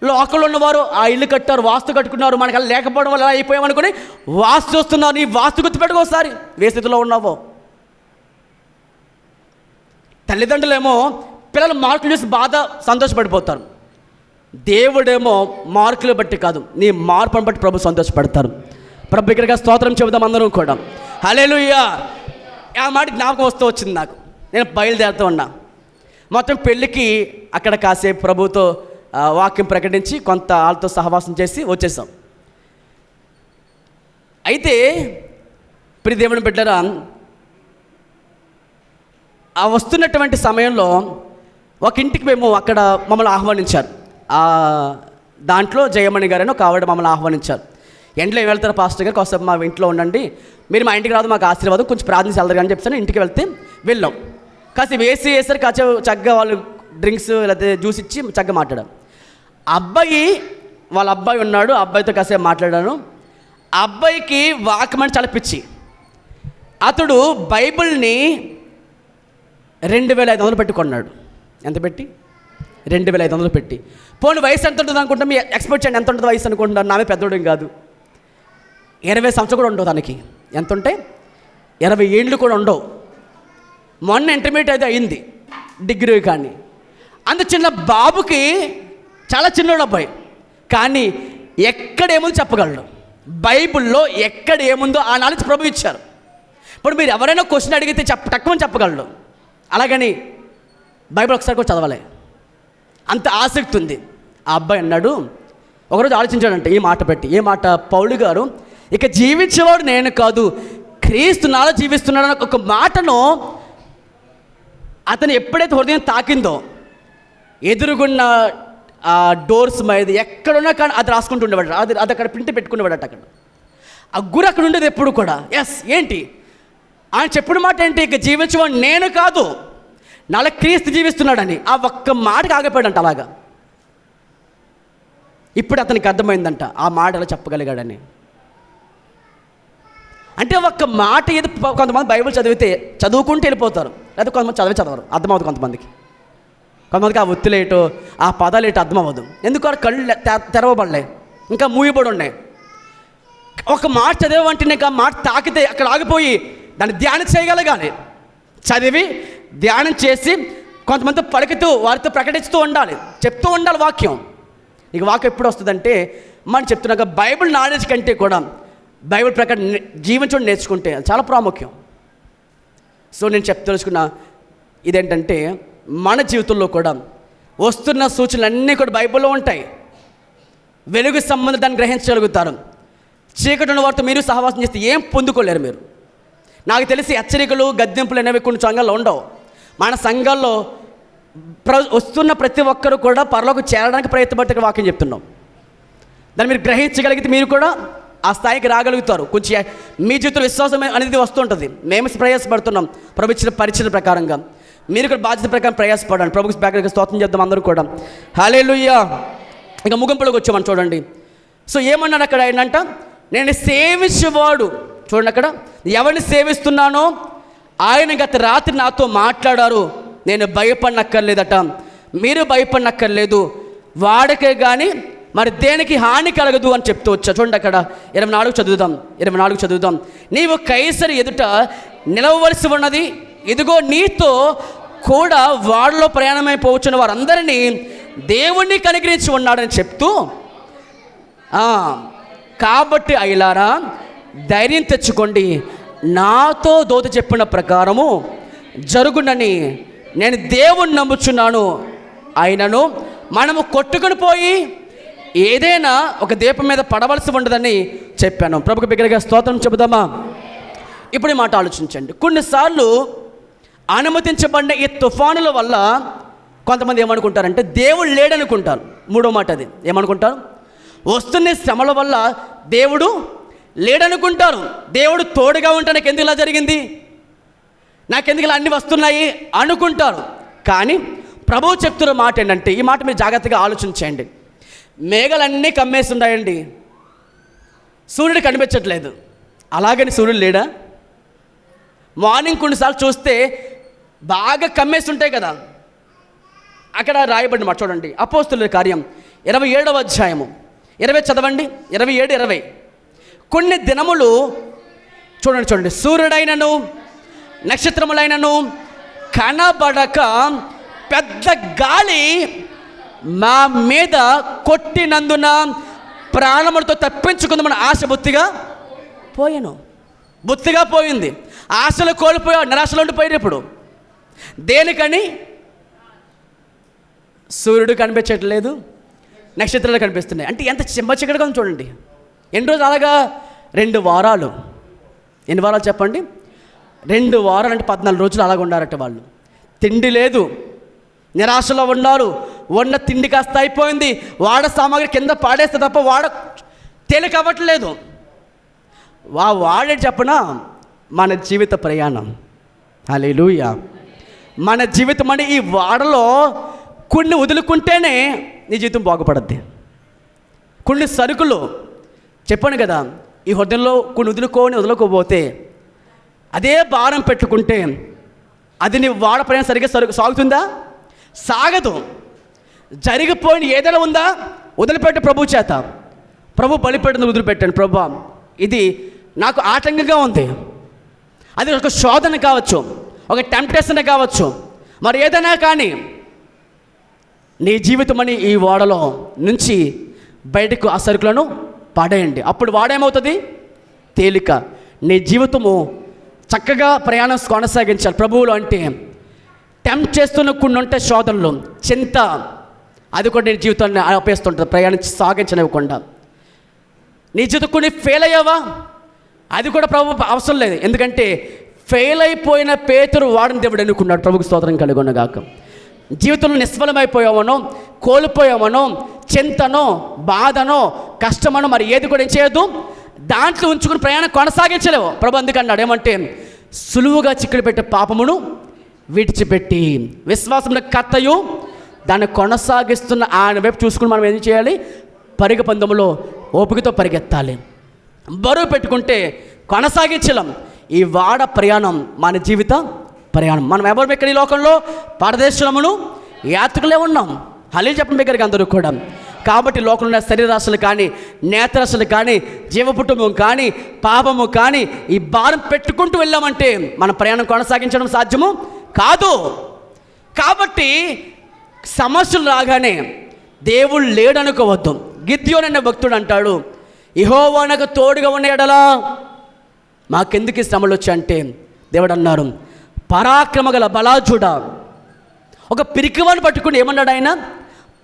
లోకల్లో ఉన్నవారు ఆ ఇల్లు కట్టారు, వాస్తు కట్టుకున్నారు, మనకు అలా లేకపోవడం వల్ల అలా అయిపోయామనుకుని వాస్తు చూస్తున్నారు. నీ వాస్తు గుర్తుపెట్టుకో ఒకసారి ఏ స్థితిలో ఉన్నావో. తల్లిదండ్రులేమో పిల్లలు మార్కులు చూసి బాధ సంతోషపడిపోతారు. దేవుడేమో మార్కులు బట్టి కాదు, నీ మార్పును బట్టి ప్రభు సంతోషపడతారు. ప్రభు ఇక్కడిగా స్తోత్రం చెబుదాం అందరం కూడా. హల్లెలూయా. ఆ మాట జ్ఞాపకం వస్తూ వచ్చింది నాకు. నేను బయలుదేరుతూ ఉన్నా. మొత్తం పెళ్ళికి అక్కడ కాసేపు ప్రభుతో వాక్యం ప్రకటించి కొంత వాళ్ళతో సహవాసం చేసి వచ్చేసాం. అయితే ప్రియ దేవుని బిడ్డరా, ఆ వస్తున్నటువంటి సమయంలో ఒక ఇంటికి మేము అక్కడ మమ్మల్ని ఆహ్వానించారు. దాంట్లో జయమణి గారని ఒక ఆవిడ మమ్మల్ని ఆహ్వానించారు. ఎండలో ఏం వెళ్తారు పాస్టర్ గారు, కాసేపు మా ఇంట్లో ఉండండి, మీరు మా ఇంటికి రాదు, మాకు ఆశీర్వాదం, కొంచెం ప్రార్థన వెళ్తారు అని చెప్పాను. ఇంటికి వెళ్తే వెళ్ళాం. కాసేపు వేసారు, కాసేపు చక్కగా వాళ్ళు డ్రింక్స్ లేకపోతే జ్యూస్ ఇచ్చి చక్కగా మాట్లాడారు. వాళ్ళ అబ్బాయి ఉన్నాడు, అబ్బాయితో కాసేపు మాట్లాడాను. అబ్బాయికి వాక్యమని చాలా పిచ్చి. అతడు బైబిల్ని 2500 పెట్టి కొన్నాడు. ఎంత పెట్టి? 2500 పెట్టి. పోనీ వయసు ఎంత ఉంటుంది అనుకుంటాం? మీ ఎక్స్పెక్ట్ చేయండి ఎంత ఉంటుంది వయసు అనుకుంటున్నాను. నామే పెద్దోడు కాదు, 20 సంవత్సరాలు కూడా ఉండవు తనకి. ఎంత ఉంటాయి? 20 ఏళ్ళు కూడా ఉండవు. మొన్న ఇంటర్మీడియట్ అయితే అయింది, డిగ్రీ. కానీ అంత చిన్న బాబుకి, చాలా చిన్నోడు అబ్బాయి, కానీ ఎక్కడ ఏముందో చెప్పగలడు. బైబిల్లో ఎక్కడ ఏముందో ఆ నాలెడ్జ్ ప్రభు ఇచ్చారు. ఇప్పుడు మీరు ఎవరైనా క్వశ్చన్ అడిగితే తక్కువ చెప్పగలడు. అలాగని బైబిల్ ఒకసారి కూడా చదవలే, అంత ఆసక్తి ఉంది. ఆ అబ్బాయి అన్నాడు, ఒకరోజు ఆలోచించాడంటే ఈ మాట పెట్టి. ఏ మాట? పౌలు గారు ఇక జీవించేవాడు నేను కాదు, క్రీస్తు నాలో జీవిస్తున్నాడు ఒక మాటను అతను ఎప్పుడైతే హృదయం తాకిందో, ఎదురుగున్న ఆ డోర్స్ మీద ఎక్కడున్నా కానీ అది రాసుకుంటూ ఉండేవాడు. అది అక్కడ ప్రింట్ పెట్టుకునేవాడట. అక్కడ ఆ గురి అక్కడ ఉండేది ఎప్పుడు కూడా. ఎస్, ఏంటి ఆయన చెప్పిన మాట ఏంటి? ఇక జీవించేవాడు నేను కాదు, నాలో క్రీస్తు జీవిస్తున్నాడని. ఆ ఒక్క మాటకి ఆగిపోయాడంట. అలాగా ఇప్పుడు అతనికి అర్థమైందంట ఆ మాట అలా చెప్పగలిగాడని. అంటే ఒక్క మాట ఏది. కొంతమంది బైబిల్ చదువుకుంటూ వెళ్ళిపోతారు, లేదా కొంతమంది చదవరు, అర్థమవుతుంది కొంతమందికి. కొంతమందికి ఆ ఒత్తులేటో ఆ పదాలు ఏటో అర్థమవ్వదు. ఎందుకు? ఆ కళ్ళు తెరవబడలే, ఇంకా మూయబడి ఉన్నాయి. ఒక మాట చదివేవంటే ఆ మాట తాకితే అక్కడ ఆగిపోయి దాన్ని ధ్యానం చేయగలగాలి. చదివి ధ్యానం చేసి కొంతమంది పలుకుతూ వారితో ప్రకటిస్తూ ఉండాలి, చెప్తూ ఉండాలి వాక్యం. ఇక వాక్యం ఎప్పుడు వస్తుందంటే మనం చెప్తున్నాక బైబిల్ నాలెడ్జ్ కంటే కూడా బైబిల్ ప్రకారం జీవించడం నేర్చుకుంటే చాలా ప్రాముఖ్యం. సో నేను తెలుసుకున్న ఇదేంటంటే, మన జీవితంలో కూడా వస్తున్న సూచనలు అన్నీ కూడా బైబిల్లో ఉంటాయి. వెలుగు సంబంధం దాన్ని గ్రహించగలుగుతారు. చీకటి ఉన్న వారితో మీరు సహవాసం చేస్తే ఏం పొందుకోలేరు మీరు. నాకు తెలిసి హెచ్చరికలు, గద్దెంపులు అనేవి కొన్ని సంఘాల్లో ఉండవు. మన సంఘాల్లో వస్తున్న ప్రతి ఒక్కరు కూడా పరలోకి చేరడానికి ప్రయత్నపడితే వాక్యం చెప్తున్నాం. దాన్ని మీరు గ్రహించగలిగితే మీరు కూడా ఆ స్థాయికి రాగలుగుతారు. కొంచెం మీ జీవితంలో విశ్వాసం అనేది వస్తుంటుంది. మేము ప్రయాసపడుతున్నాం ప్రభు ఇచ్చిన పరిచయం ప్రకారంగా. మీరు కూడా బాధ్యత ప్రకారం ప్రయాసపడండి. ప్రభుకి బ్యాక్ స్తోత్రం చేద్దాం అందరూ కూడా. హల్లెలూయా. ఇంకా ముగింపులోకి వచ్చామని చూడండి. సో ఏమన్నాడు అక్కడ ఏంటంట, నేను సేవించేవాడు. చూడండి అక్కడ, ఎవరిని సేవిస్తున్నానో ఆయన గత రాత్రి నాతో మాట్లాడారు, నేను భయపడనక్కర్లేదట, మీరు భయపడనక్కర్లేదు, వాడికే కానీ మరి దేనికి హాని కలగదు అని చెప్తూ వచ్చా. చూడండి అక్కడ 24 చదువుదాం. నీవు కైసరు ఎదుట నిలవవలసి ఉన్నది, ఇదిగో నీతో కూడా వాడిలో ప్రయాణమైపోవచ్చున్న వారందరినీ దేవుణ్ణి కనికరించి ఉన్నాడని చెప్తూ, కాబట్టి అయ్యలారా ధైర్యం తెచ్చుకోండి, నాతో దూత చెప్పిన ప్రకారము జరుగునని నేను దేవుణ్ణి నమ్ముచున్నాను. అయినను మనము కొట్టుకుని పోయి ఏదైనా ఒక దీపం మీద పడవలసి ఉండదని చెప్పాను. ప్రభుకు బిగ్గరగా స్తోత్రం చెబుదామా? ఇప్పుడు ఈ మాట ఆలోచించండి. కొన్నిసార్లు అనుమతించబడిన ఈ తుఫానుల వల్ల కొంతమంది ఏమనుకుంటారంటే దేవుడు లేడనుకుంటారు. మూడో మాట అది ఏమనుకుంటారు, వస్తున్న శ్రమల వల్ల దేవుడు లేడనుకుంటారు. దేవుడు తోడుగా ఉంటే నాకు ఎందుకు ఇలా జరిగింది, నాకెందుకు ఇలా అన్నీ వస్తున్నాయి అనుకుంటారు. కానీ ప్రభువు చెప్తున్న మాట ఏంటంటే, ఈ మాట మీరు జాగ్రత్తగా ఆలోచించండి. మేఘాలన్నీ కమ్మేస్తున్నాయండి, సూర్యుడు కనిపించట్లేదు. అలాగని సూర్యుడు లేడా? మార్నింగ్ కొన్నిసార్లు చూస్తే బాగా కమ్మేసి ఉంటాయి కదా. అక్కడ రాయబడిన మాట చూడండి, అపోస్తుల కార్యం 27వ అధ్యాయము 20 చదవండి. 27-20. కొన్ని దినములు చూడండి, సూర్యుడైనను నక్షత్రములైనను కనబడక పెద్ద గాలి మా మీద కొట్టినందున ప్రాణములతో తప్పించుకుందామని ఆశ బొత్తిగా పోయింది. ఆశలు కోల్పోయాడు, నిరాశలు ఉండిపోయారు. ఇప్పుడు దేనికని? సూర్యుడు కనిపించట్లేదు, నక్షత్రాలు కనిపిస్తున్నాయి. అంటే ఎంత చిమ్మచిక్కడిగా ఉంది చూడండి. ఎన్ని రోజులు అలాగా? 2 వారాలు. ఎన్ని వారాలు చెప్పండి? 2 వారాలు అంటే 14 రోజులు అలాగ ఉండారట వాళ్ళు. తిండి లేదు, నిరాశలో ఉన్నారు. ఉన్న తిండి కాస్త అయిపోయింది, వాడ సామాగ్రి కింద పాడేస్తే తప్ప వాడ తేలిక అవ్వట్లేదు. వాడే చెప్పనా మన జీవిత ప్రయాణం. హల్లెలూయా. మన జీవితం అంటే ఈ వాడలో కొన్ని వదులుకుంటేనే నీ జీవితం బాగుపడద్ది. కొన్ని సరుకులు చెప్పాను కదా, ఈ హృదయంలో కొన్ని వదులుకోపోతే అదే భారం పెట్టుకుంటే అది నీ వాడ ప్రయాణం సరిగ్గా సాగుతుందా? సాగదు. జరిగిపోయిన ఏదైనా ఉందా? వదిలిపెట్టు ప్రభు చేత. ప్రభు బలిపెట్టింది వదిలిపెట్టాను. ప్రభు ఇది నాకు ఆటంకంగా ఉంది. అది ఒక శోధన కావచ్చు, ఒక టెంప్టేషన్ కావచ్చు, మరి ఏదైనా కానీ నీ జీవితం అని ఈ వాడలో నుంచి బయటకు ఆ సరుకులను పడేయండి. అప్పుడు వాడేమవుతుంది? తేలిక. నీ జీవితము చక్కగా ప్రయాణం కొనసాగించాలి ప్రభువులో. అంటే టెంప్ట్ చేస్తున్న కొన్ని ఉంటే శోధనలు, చింత, అది కూడా నీ జీవితాన్ని ఆపేస్తుంటుంది, ప్రయాణం సాగించనివ్వకుండా. నీ జీవితం కొన్ని ఫెయిల్ అయ్యావా? అది కూడా ప్రభు అవసరం లేదు. ఎందుకంటే ఫెయిల్ అయిపోయిన పేతురు వాడిని దేవుడు ఎన్నుకున్నాడు. ప్రభుకు స్తోత్రం కలుగునుగాక. జీవితంలో నిస్ఫలమైపోయామనో, కోల్పోయామనో, చింతనో, బాధనో, కష్టమనో మరి ఏది కూడా ఏం చేయొద్దు, దాంట్లో ఉంచుకుని ప్రయాణం కొనసాగించలేవు. ప్రభు అందుకన్నాడు ఏమంటే, సులువుగా చిక్కులు పెట్టే పాపమును విడిచిపెట్టి విశ్వాసంలో కర్తయు దాన్ని కొనసాగిస్తున్న ఆయన వైపు చూసుకుని మనం ఏం చేయాలి? పరిగ పందెములో ఓపికతో పరిగెత్తాలి. బరువు పెట్టుకుంటే కొనసాగించలేం. ఈ వాడ ప్రయాణం మన జీవిత ప్రయాణం. మనం ఎవరు ఇక్కడ ఈ లోకంలో పరదేశమును యాత్రికులే ఉన్నాం. హల్లెలూయా చెప్పండి దగ్గరికి అందరూ కూడా. కాబట్టి లోకంలో ఉన్న శరీరాశలు కానీ, నేత్రాశలు కానీ, జీవపుటము కానీ, పాపము కానీ ఈ భారం పెట్టుకుంటూ వెళ్ళామంటే మన ప్రయాణం కొనసాగించడం సాధ్యము కాదు. కాబట్టి సమస్యలు రాగానే దేవుడు లేడనుకోవద్దు. గిద్యోను అనే భక్తుడు అంటాడు, యెహోవా నాకు తోడుగా ఉన్న ఎడలా మాకెందుకు ఈ శ్రమలు వచ్చాయంటే దేవుడు అన్నారు, పరాక్రమ గల బలాజుడా. ఒక పిరికివాన్ని పట్టుకుని ఏమన్నాడు ఆయన?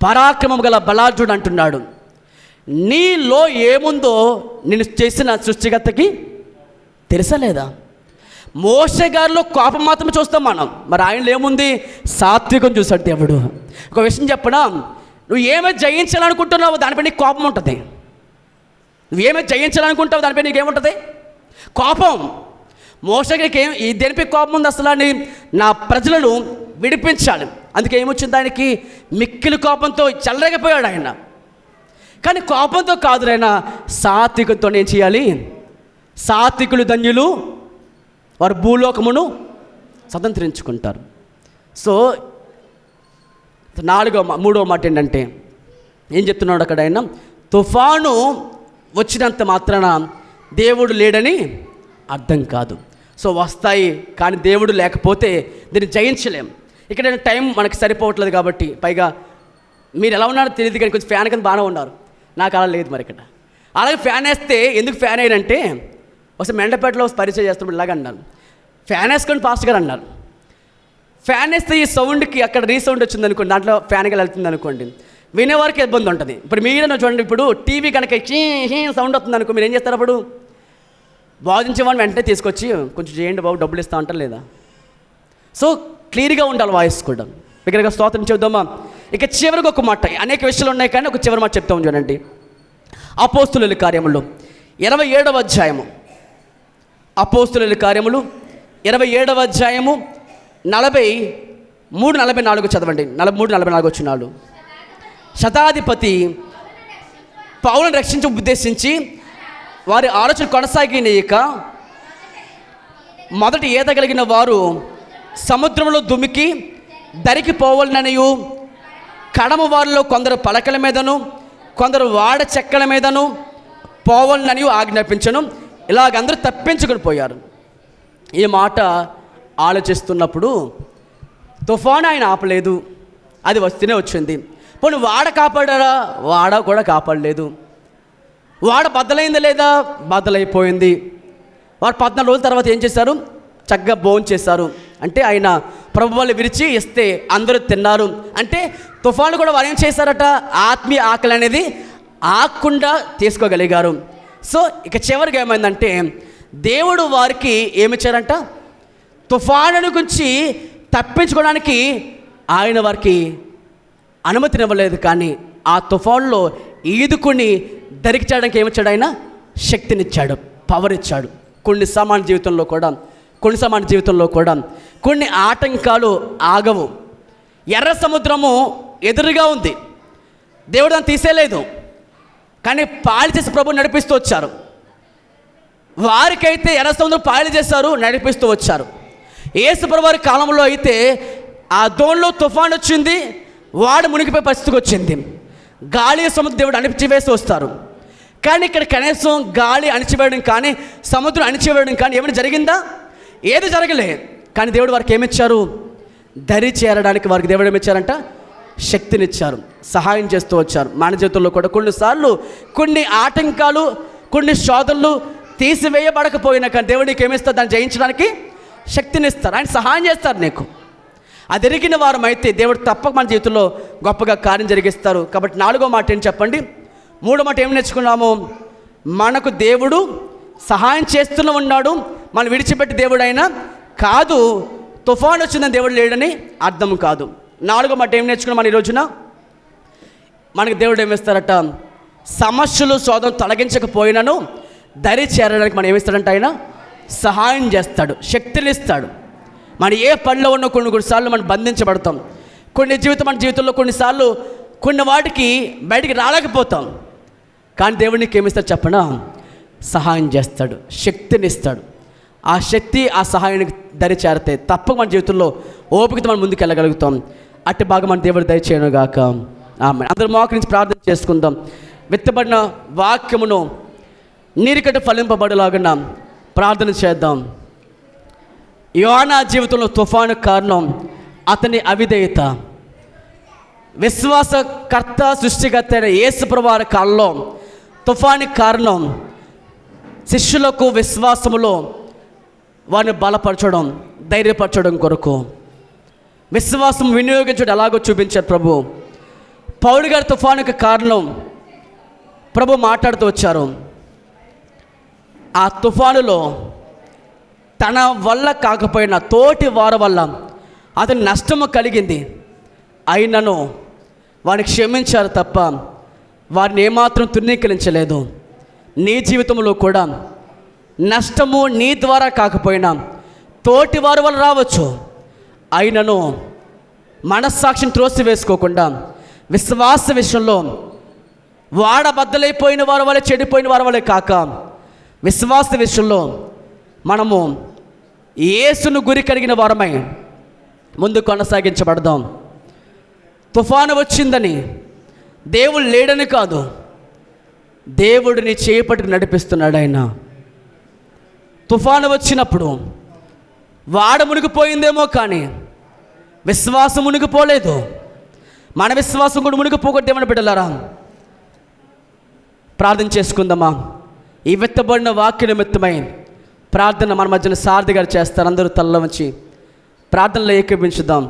పరాక్రమం గల బలాజుడు అంటున్నాడు. నీలో ఏముందో నేను చేసిన సృష్టికర్తకి తెలుసలేదా? మోషే గారిలో కోపం మాత్రం చూస్తాం మనం, మరి ఆయనలో ఏముంది? సాత్వికం చూశాడు దేవుడు. ఒక విషయం చెప్పనా, నువ్వు ఏమైనా జయించాలనుకుంటున్నావో దానిపై నీకు కోపం ఉంటుంది. నువ్వేమైనా జయించాలనుకుంటావు దానిపై నీకేముంటుంది? కోపం. మోషే గారికి దేనిపై కోపం ఉంది అసలు? అని నా ప్రజలను విడిపించాలి. అందుకే ఏమొచ్చింది ఆయనకి? మిక్కిలి కోపంతో చెలరేగిపోయాడు ఆయన. కానీ కోపంతో కాదు, ఆయన సాత్వికంతో ఏం చేయాలి? సాత్వికులు ధన్యులు, వారు భూలోకమును స్వతంత్రించుకుంటారు. సో మూడవ మాట ఏంటంటే ఏం చెప్తున్నాడు అక్కడ ఆయన? తుఫాను వచ్చినంత మాత్రాన దేవుడు లేడని అర్థం కాదు. సో వస్తాయి, కానీ దేవుడు లేకపోతే దీన్ని జయించలేం. ఇక్కడ టైం మనకి సరిపోవట్లేదు కాబట్టి, పైగా మీరు ఎలా ఉన్నారో తెలియదు కానీ కొంచెం ఫ్యాన్ కింద బాగానే ఉన్నారు, నాకు అలా లేదు. మరి ఇక్కడ అలాగే ఫ్యాన్ వేస్తే ఎందుకు ఫ్యాన్ అయ్యానంటే, ఒకసారి మెండపేటలో పరిచయం చేస్తున్నప్పుడు ఇలాగ అన్నారు, ఫ్యాన్ వేసుకొని పాస్ట్ గారు అన్నారు. ఫ్యాన్ వేస్తే ఈ సౌండ్కి అక్కడ రీసౌండ్ వచ్చింది అనుకోండి, దాంట్లో ఫ్యాన్కి వెళ్తుంది అనుకోండి, వినేవారికి ఇబ్బంది ఉంటుంది. ఇప్పుడు మీరే చూడండి, ఇప్పుడు టీవీ కనుక సౌండ్ వస్తుంది అనుకో, మీరు ఏం చేస్తారు? అప్పుడు వాదించేవాడిని వెంటనే తీసుకొచ్చి కొంచెం చేయండి బాబు, డబ్బులు ఇస్తా అంటారు లేదా? సో క్లియర్గా ఉండాలి వాయిస్ కూడా. దగ్గరగా స్తోత్రం చెబుదామా? ఇక చివరికి ఒక మాట, అనేక విషయాలు ఉన్నాయి కానీ ఒక చివరి మాట చెప్తాము చూడండి. అపోస్తుల కార్యములు 27వ అధ్యాయము, అపోస్తుల కార్యములు 27వ అధ్యాయము 43-44 చదవండి. 43-44 వచ్చినాడు. శతాధిపతి పౌలును రక్షించి ఉద్దేశించి వారి ఆలోచన కొనసాగినయక మొదట ఈదగలిగిన వారు సముద్రంలో దుమికి దరికి పోవాలననియు, కడమ వారిలో కొందరు పలకల మీదను కొందరు వాడ చెక్కల మీదను పోవాలనని ఆజ్ఞాపించను. ఇలాగ అందరూ తప్పించుకొని పోయారు. ఈ మాట ఆలోచిస్తున్నప్పుడు తుఫాను ఆయన ఆపలేదు, అది వస్తూనే వచ్చింది. పోనీ వాడ కాపాడారా? వాడ కూడా కాపాడలేదు. వాడ బద్దలైందా లేదా? బద్దలైపోయింది. వారు 14 రోజుల తర్వాత ఏం చేశారు? చక్కగా భోజనం చేశారు. అంటే ఆయన ప్రభువులు విరిచి ఇస్తే అందరూ తిన్నారు. అంటే తుఫాను కూడా వారు ఏం చేశారట? ఆత్మీయ ఆకలి అనేది ఆకుండా తీసుకోగలిగారు. సో ఇక చివరికి ఏమైందంటే దేవుడు వారికి ఏమిచ్చారంట? తుఫాను గురించి తప్పించుకోవడానికి ఆయన వారికి అనుమతినివ్వలేదు, కానీ ఆ తుఫానులో ఈదుకుని దరికి చేయడానికి ఏమిచ్చాడు? ఆయన శక్తినిచ్చాడు, పవర్ ఇచ్చాడు. కొన్ని సామాన్య జీవితంలో కూడా కొన్ని ఆటంకాలు ఆగవు. ఎర్ర సముద్రము ఎదురుగా ఉంది, దేవుడు దాన్ని తీసేయలేదు, కానీ పాళి చేసి ప్రభు నడిపిస్తూ వచ్చారు. వారికైతే ఎర్ర సముద్రం పాళి చేశారు, నడిపిస్తూ వచ్చారు. యేసు ప్రభు వారి కాలంలో అయితే ఆ దోణిలో తుఫాను వచ్చింది, వాడు మునిగిపోయే పరిస్థితికి వచ్చింది. గాలి సముద్రం దేవుడు అణిచివేసి వస్తారు. కానీ ఇక్కడ కనీసం గాలి అణిచివేయడం కానీ సముద్రం అణిచివేయడం కానీ ఏమైనా జరిగిందా? ఏది జరగలే. కానీ దేవుడు వారికి ఏమిచ్చారు? దరి చేరడానికి వారికి దేవుడు ఏమిచ్చారంట? శక్తినిచ్చారు, సహాయం చేస్తూ వచ్చారు. మన జీవితంలో కూడా కొన్నిసార్లు కొన్ని ఆటంకాలు, కొన్ని శోధనలు తీసివేయబడకపోయినా కానీ దేవుడు నీకు ఏమిస్తారు? దాన్ని జయించడానికి శక్తినిస్తారు, ఆయన సహాయం చేస్తారు నీకు. అది ఎరిగిన వారం అయితే దేవుడు తప్పక మన జీవితంలో గొప్పగా కార్యం జరిగిస్తారు. కాబట్టి 4వ మాట ఏంటి చెప్పండి? 3వ మాట ఏం నేర్చుకున్నాము? మనకు దేవుడు సహాయం చేస్తూనే ఉన్నాడు, మనం విడిచిపెట్టి దేవుడు అయినా కాదు. తుఫాను వచ్చిందని దేవుడు లేడని అర్థం కాదు. 4వ మాట ఏం నేర్చుకున్నాం మన ఈ రోజున? మనకు దేవుడు ఏమిస్తారట? సమస్యలు శోధన తొలగించకపోయినాను దరి చేరడానికి మనం ఏమిస్తాడంటే ఆయన సహాయం చేస్తాడు, శక్తిని ఇస్తాడు. మన ఏ పనిలో ఉన్న కొన్నిసార్లు మనం బంధించబడతాం. మన జీవితంలో కొన్నిసార్లు కొన్ని వాటికి బయటికి రాలేకపోతాం. కానీ దేవుడు నీకు ఏమిస్తాడు చెప్పనా? సహాయం చేస్తాడు, శక్తిని ఇస్తాడు. ఆ శక్తి, ఆ సహాయానికి దరి చేరితే తప్పక మన జీవితంలో ఓపికతో మనం ముందుకు వెళ్ళగలుగుతాం. అట్టి బాగా మన దేవుడు దయచేయను గాక. ఆమేన్. అందరూ మోకరించి ప్రార్థన చేసుకుందాం. విత్తబడిన వాక్యమును నీరుకట్టు ఫలింపబడేలాగా ప్రార్థన చేద్దాం. యోనా జీవితంలో తుఫాను కారణం అతని అవిధేయత. విశ్వాసకర్త సృష్టికర్త అయిన యేసు ప్రభువు వారి కాలంలో తుఫానికి కారణం శిష్యులకు విశ్వాసములో వారిని బలపరచడం, ధైర్యపరచడం కొరకు విశ్వాసం వినియోగించడం ఎలాగో చూపించారు ప్రభు. పౌలు గారి తుఫానుకి కారణం ప్రభు మాట్లాడుతూ వచ్చారు. ఆ తుఫానులో తన వల్ల కాకపోయినా తోటి వారి వల్ల అతని నష్టము కలిగింది. అయినను వారిని క్షమించారు తప్ప వారిని ఏమాత్రం తృణీకరించలేదు. నీ జీవితంలో కూడా నష్టము నీ ద్వారా కాకపోయినా తోటి వారి వల్ల రావచ్చు. అయినను మనస్సాక్షిని త్రోసి వేసుకోకుండా విశ్వాస విషయంలో వాడబద్దలైపోయిన వారి వల్ల, చెడిపోయిన వారి వల్లే కాక విశ్వాస విషయంలో మనము యేసును గురి కలిగిన వారమై ముందు కొనసాగించబడదాం. తుఫాను వచ్చిందని దేవుడు లేడని కాదు, దేవుడిని చేపట్టుకు నడిపిస్తున్నాడు ఆయన. తుఫాను వచ్చినప్పుడు వాడ మునిగిపోయిందేమో కానీ విశ్వాసం మునిగిపోలేదు. మన విశ్వాసం కూడా మునిగిపోకూడదు. ఏమని బిడ్డలారా, ప్రార్థన చేసుకుందామా? ఈ వెత్తబడిన వాక్య నిమిత్తమై ప్రార్థన మన మధ్యన సారథి గారు చేస్తారు. అందరూ తలలో వచ్చి ప్రార్థనలో ఏకీభించుదాం.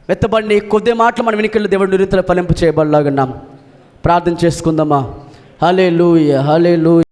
వెత్తబడిన ఈ కొద్ది మాటలు మన వెనుకల్లో దేవుడు నిరంతరం ఫలింపు చేయబడలాగున్నాం. ప్రార్థన చేసుకుందామా? హల్లెలూయా, హల్లెలూయా.